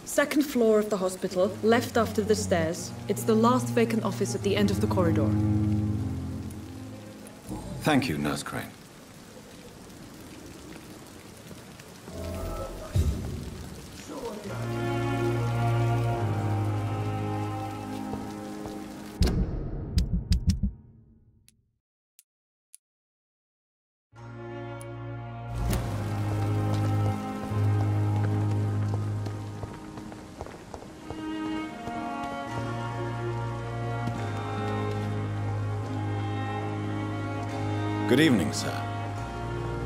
Second floor of the hospital, left after the stairs. It's the last vacant office at the end of the corridor. Thank you, Nurse Crane. Good evening, sir.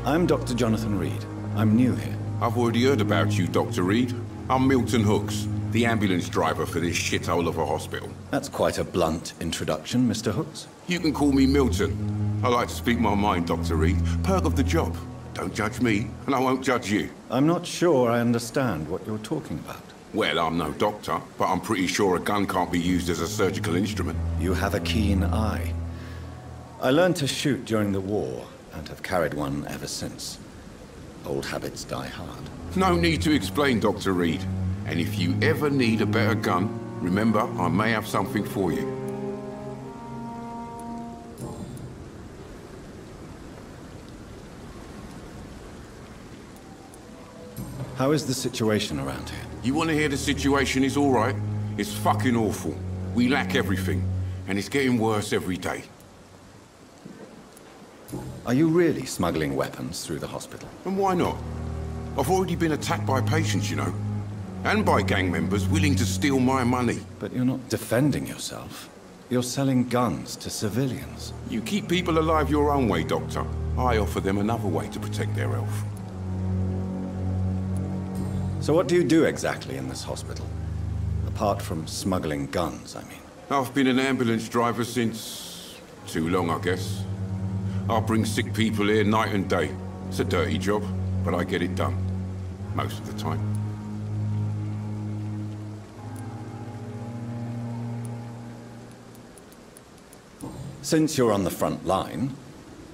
I'm Dr. Jonathan Reed. I'm new here. I've already heard about you, Dr. Reed. I'm Milton Hooks, the ambulance driver for this shithole of a hospital. That's quite a blunt introduction, Mr. Hooks. You can call me Milton. I like to speak my mind, Dr. Reed. Perk of the job. Don't judge me, and I won't judge you. I'm not sure I understand what you're talking about. Well, I'm no doctor, but I'm pretty sure a gun can't be used as a surgical instrument. You have a keen eye. I learned to shoot during the war, and have carried one ever since. Old habits die hard. No need to explain, Dr. Reed. And if you ever need a better gun, remember, I may have something for you. How is the situation around here? You want to hear the situation is all right? It's fucking awful. We lack everything, and it's getting worse every day. Are you really smuggling weapons through the hospital? And why not? I've already been attacked by patients, you know. And by gang members willing to steal my money. But you're not defending yourself. You're selling guns to civilians. You keep people alive your own way, Doctor. I offer them another way to protect their health. So what do you do exactly in this hospital? Apart from smuggling guns, I mean. I've been an ambulance driver since... too long, I guess. I bring sick people here night and day. It's a dirty job, but I get it done. Most of the time. Since you're on the front line,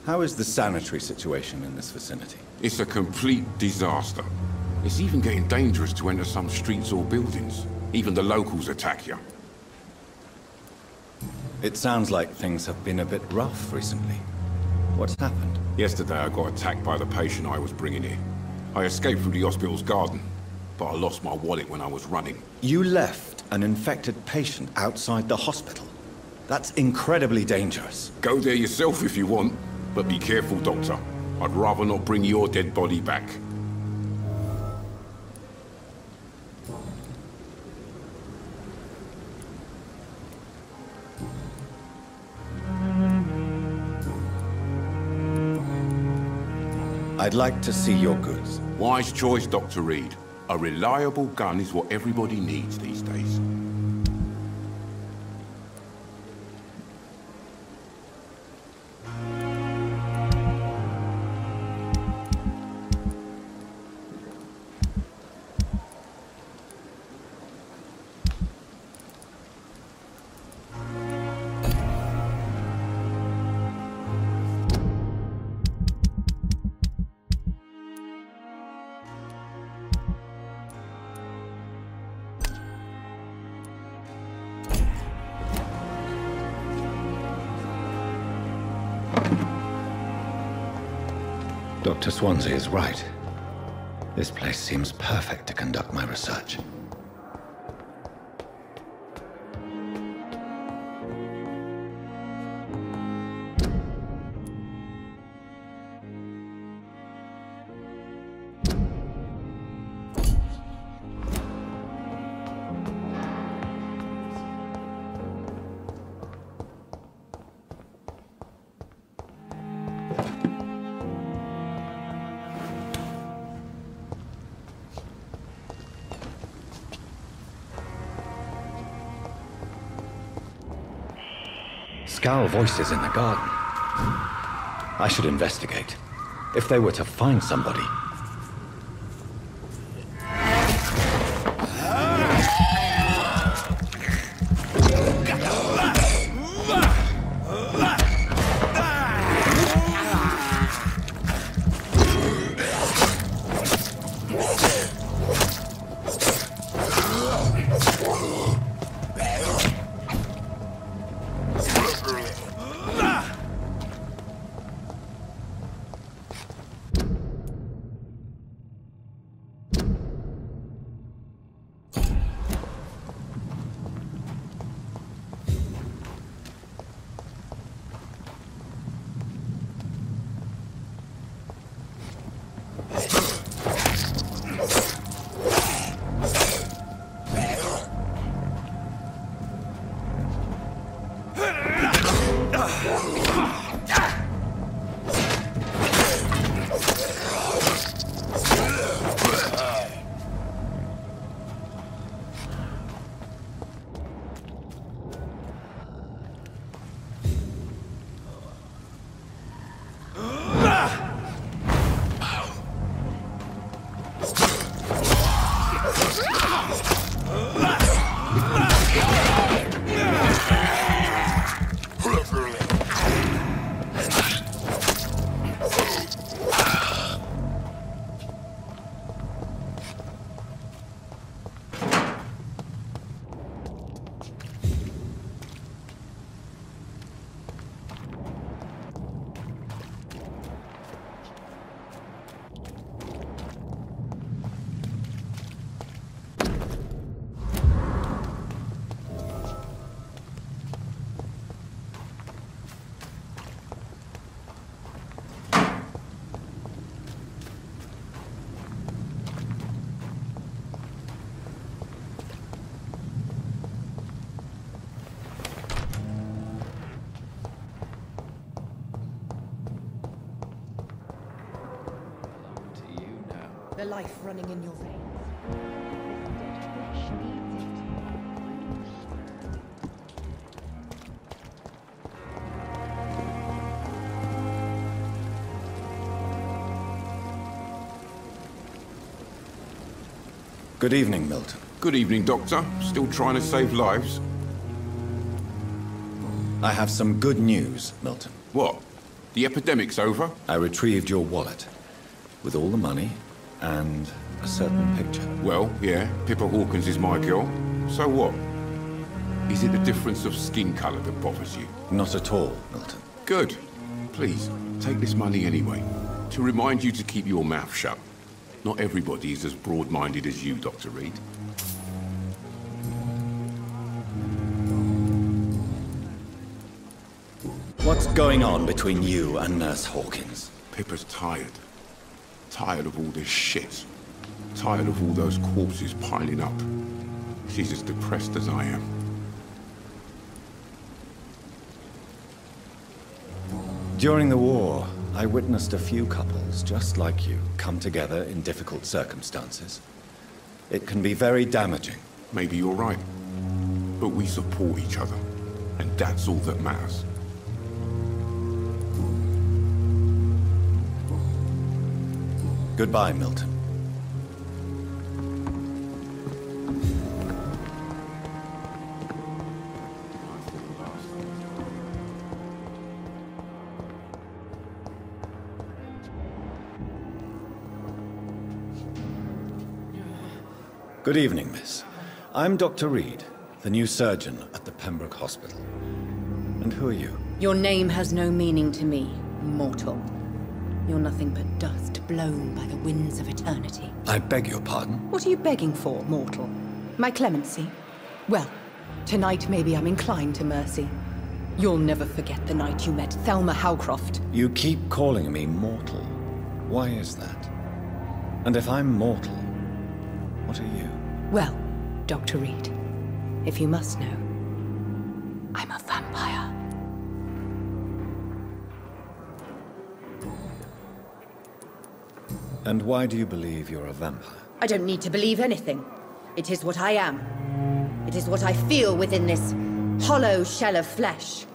how is the sanitary situation in this vicinity? It's a complete disaster. It's even getting dangerous to enter some streets or buildings. Even the locals attack you. It sounds like things have been a bit rough recently. What's happened? Yesterday I got attacked by the patient I was bringing here. I escaped through the hospital's garden, but I lost my wallet when I was running. You left an infected patient outside the hospital? That's incredibly dangerous. Go there yourself if you want, but be careful, Doctor. I'd rather not bring your dead body back. I'd like to see your goods. Wise choice, Dr. Reed. A reliable gun is what everybody needs these days. Dr. Swansea is right. This place seems perfect to conduct my research. Scowl voices in the garden. I should investigate. If they were to find somebody... The life running in your veins. Good evening, Milton. Good evening, Doctor. Still trying to save lives? I have some good news, Milton. What? The epidemic's over? I retrieved your wallet. With all the money and a certain picture. Well, yeah, Pippa Hawkins is my girl. So what? Is it the difference of skin color that bothers you? Not at all, Milton. Good. Please, take this money anyway. To remind you to keep your mouth shut. Not everybody is as broad-minded as you, Dr. Reed. What's going on between you and Nurse Hawkins? Pippa's tired. Tired of all this shit. Tired of all those corpses piling up. She's as depressed as I am. During the war, I witnessed a few couples, just like you, come together in difficult circumstances. It can be very damaging. Maybe you're right. But we support each other. And that's all that matters. Goodbye, Milton. Good evening, miss. I'm Dr. Reed, the new surgeon at the Pembroke Hospital. And who are you? Your name has no meaning to me, mortal. You're nothing but dust blown by the winds of eternity. I beg your pardon? What are you begging for, mortal? My clemency? Well, tonight maybe I'm inclined to mercy. You'll never forget the night you met Thelma Howcroft. You keep calling me mortal. Why is that? And if I'm mortal, what are you? Well, Dr. Reed, if you must know, I'm a vampire. And why do you believe you're a vampire? I don't need to believe anything. It is what I am. It is what I feel within this hollow shell of flesh.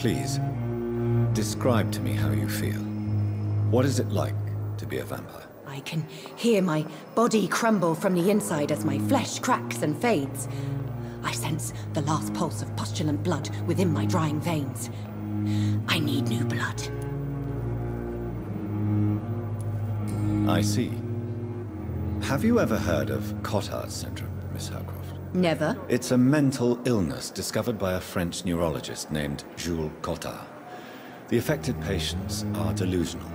Please, describe to me how you feel. What is it like to be a vampire? I can hear my body crumble from the inside as my flesh cracks and fades. I sense the last pulse of postulant blood within my drying veins. I need new blood. I see. Have you ever heard of Cotard's syndrome, Miss Howcroft? Never. It's a mental illness discovered by a French neurologist named Jules Cotard. The affected patients are delusional.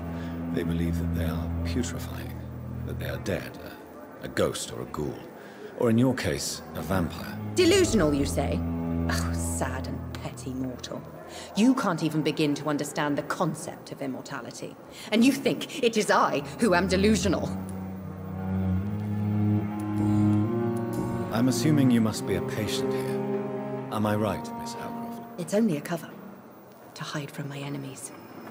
They believe that they are putrefying, that they are dead, a ghost or a ghoul. Or in your case, a vampire. Delusional, you say? Oh, sad and petty mortal. You can't even begin to understand the concept of immortality. And you think it is I who am delusional. I'm assuming you must be a patient here. Am I right, Miss Howcroft? It's only a cover. To hide from my enemies.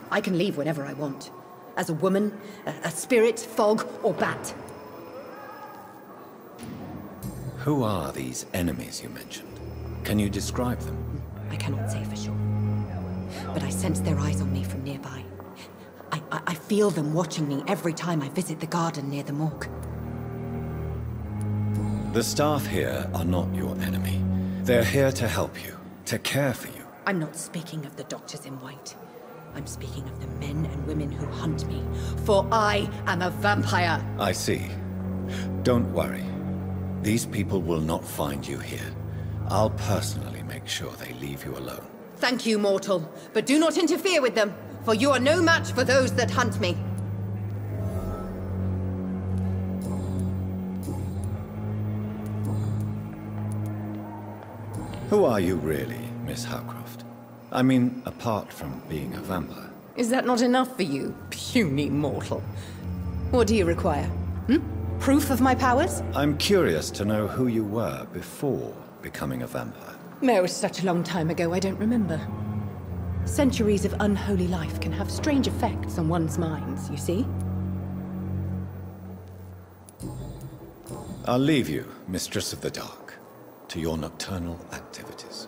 I can leave whenever I want. As a woman, a spirit, fog, or bat. Who are these enemies you mentioned? Can you describe them? I cannot say for sure. But I sense their eyes on me from nearby. I feel them watching me every time I visit the garden near the morgue. The staff here are not your enemy. They're here to help you, to care for you. I'm not speaking of the doctors in white. I'm speaking of the men and women who hunt me, for I am a vampire. I see. Don't worry. These people will not find you here. I'll personally make sure they leave you alone. Thank you, mortal, but do not interfere with them, for you are no match for those that hunt me. Who are you really, Miss Howcroft? I mean, apart from being a vampire. Is that not enough for you, puny mortal? What do you require? Proof of my powers? I'm curious to know who you were before becoming a vampire. No, such a long time ago, I don't remember. Centuries of unholy life can have strange effects on one's minds, you see? I'll leave you, Mistress of the Dark, to your nocturnal activities.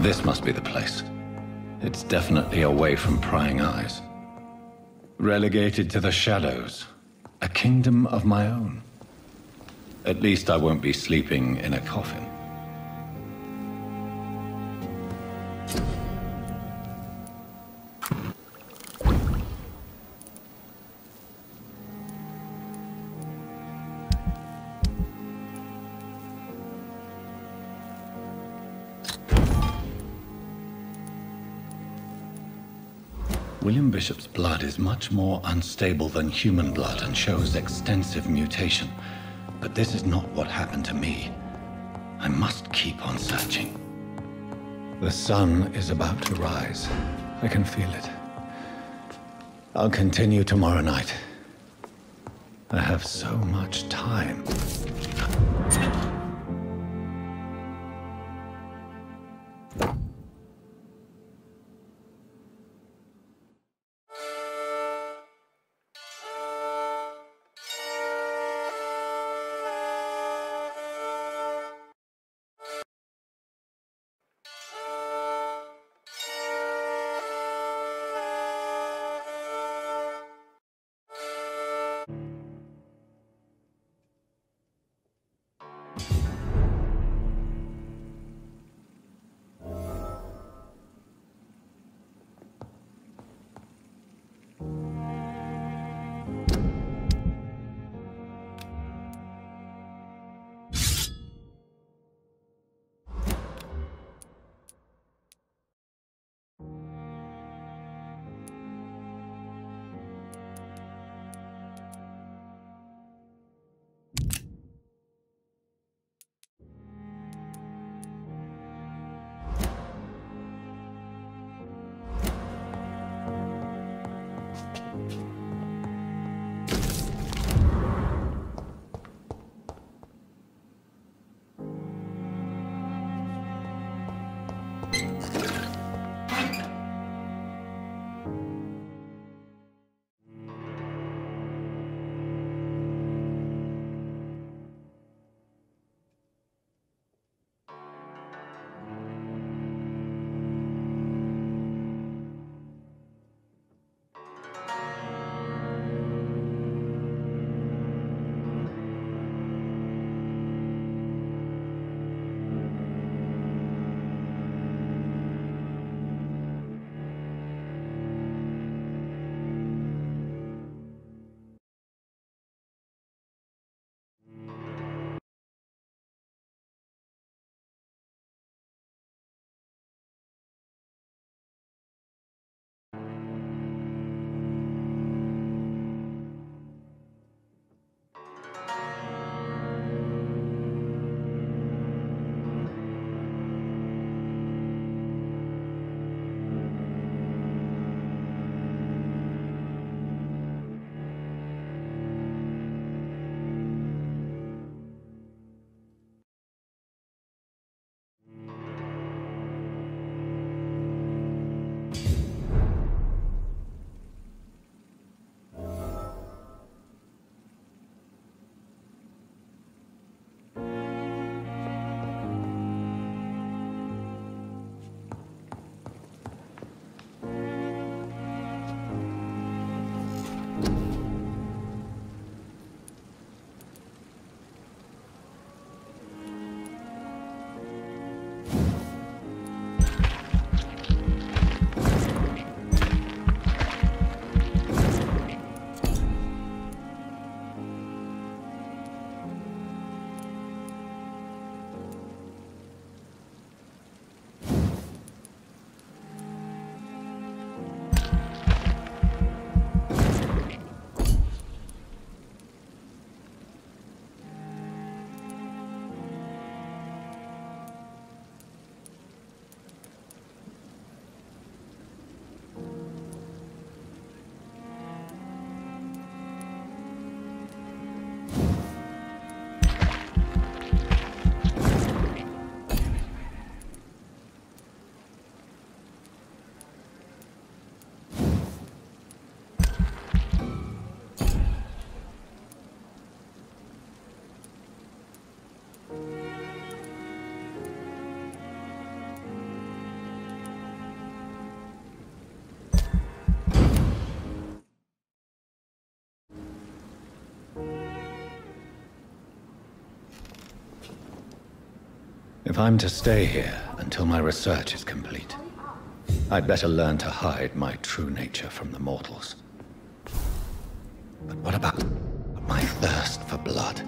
This must be the place. It's definitely away from prying eyes. Relegated to the shadows. A kingdom of my own. At least I won't be sleeping in a coffin. William Bishop's blood is much more unstable than human blood and shows extensive mutation. But this is not what happened to me. I must keep on searching. The sun is about to rise. I can feel it. I'll continue tomorrow night. I have so much time. If I'm to stay here until my research is complete, I'd better learn to hide my true nature from the mortals. But what about my thirst for blood?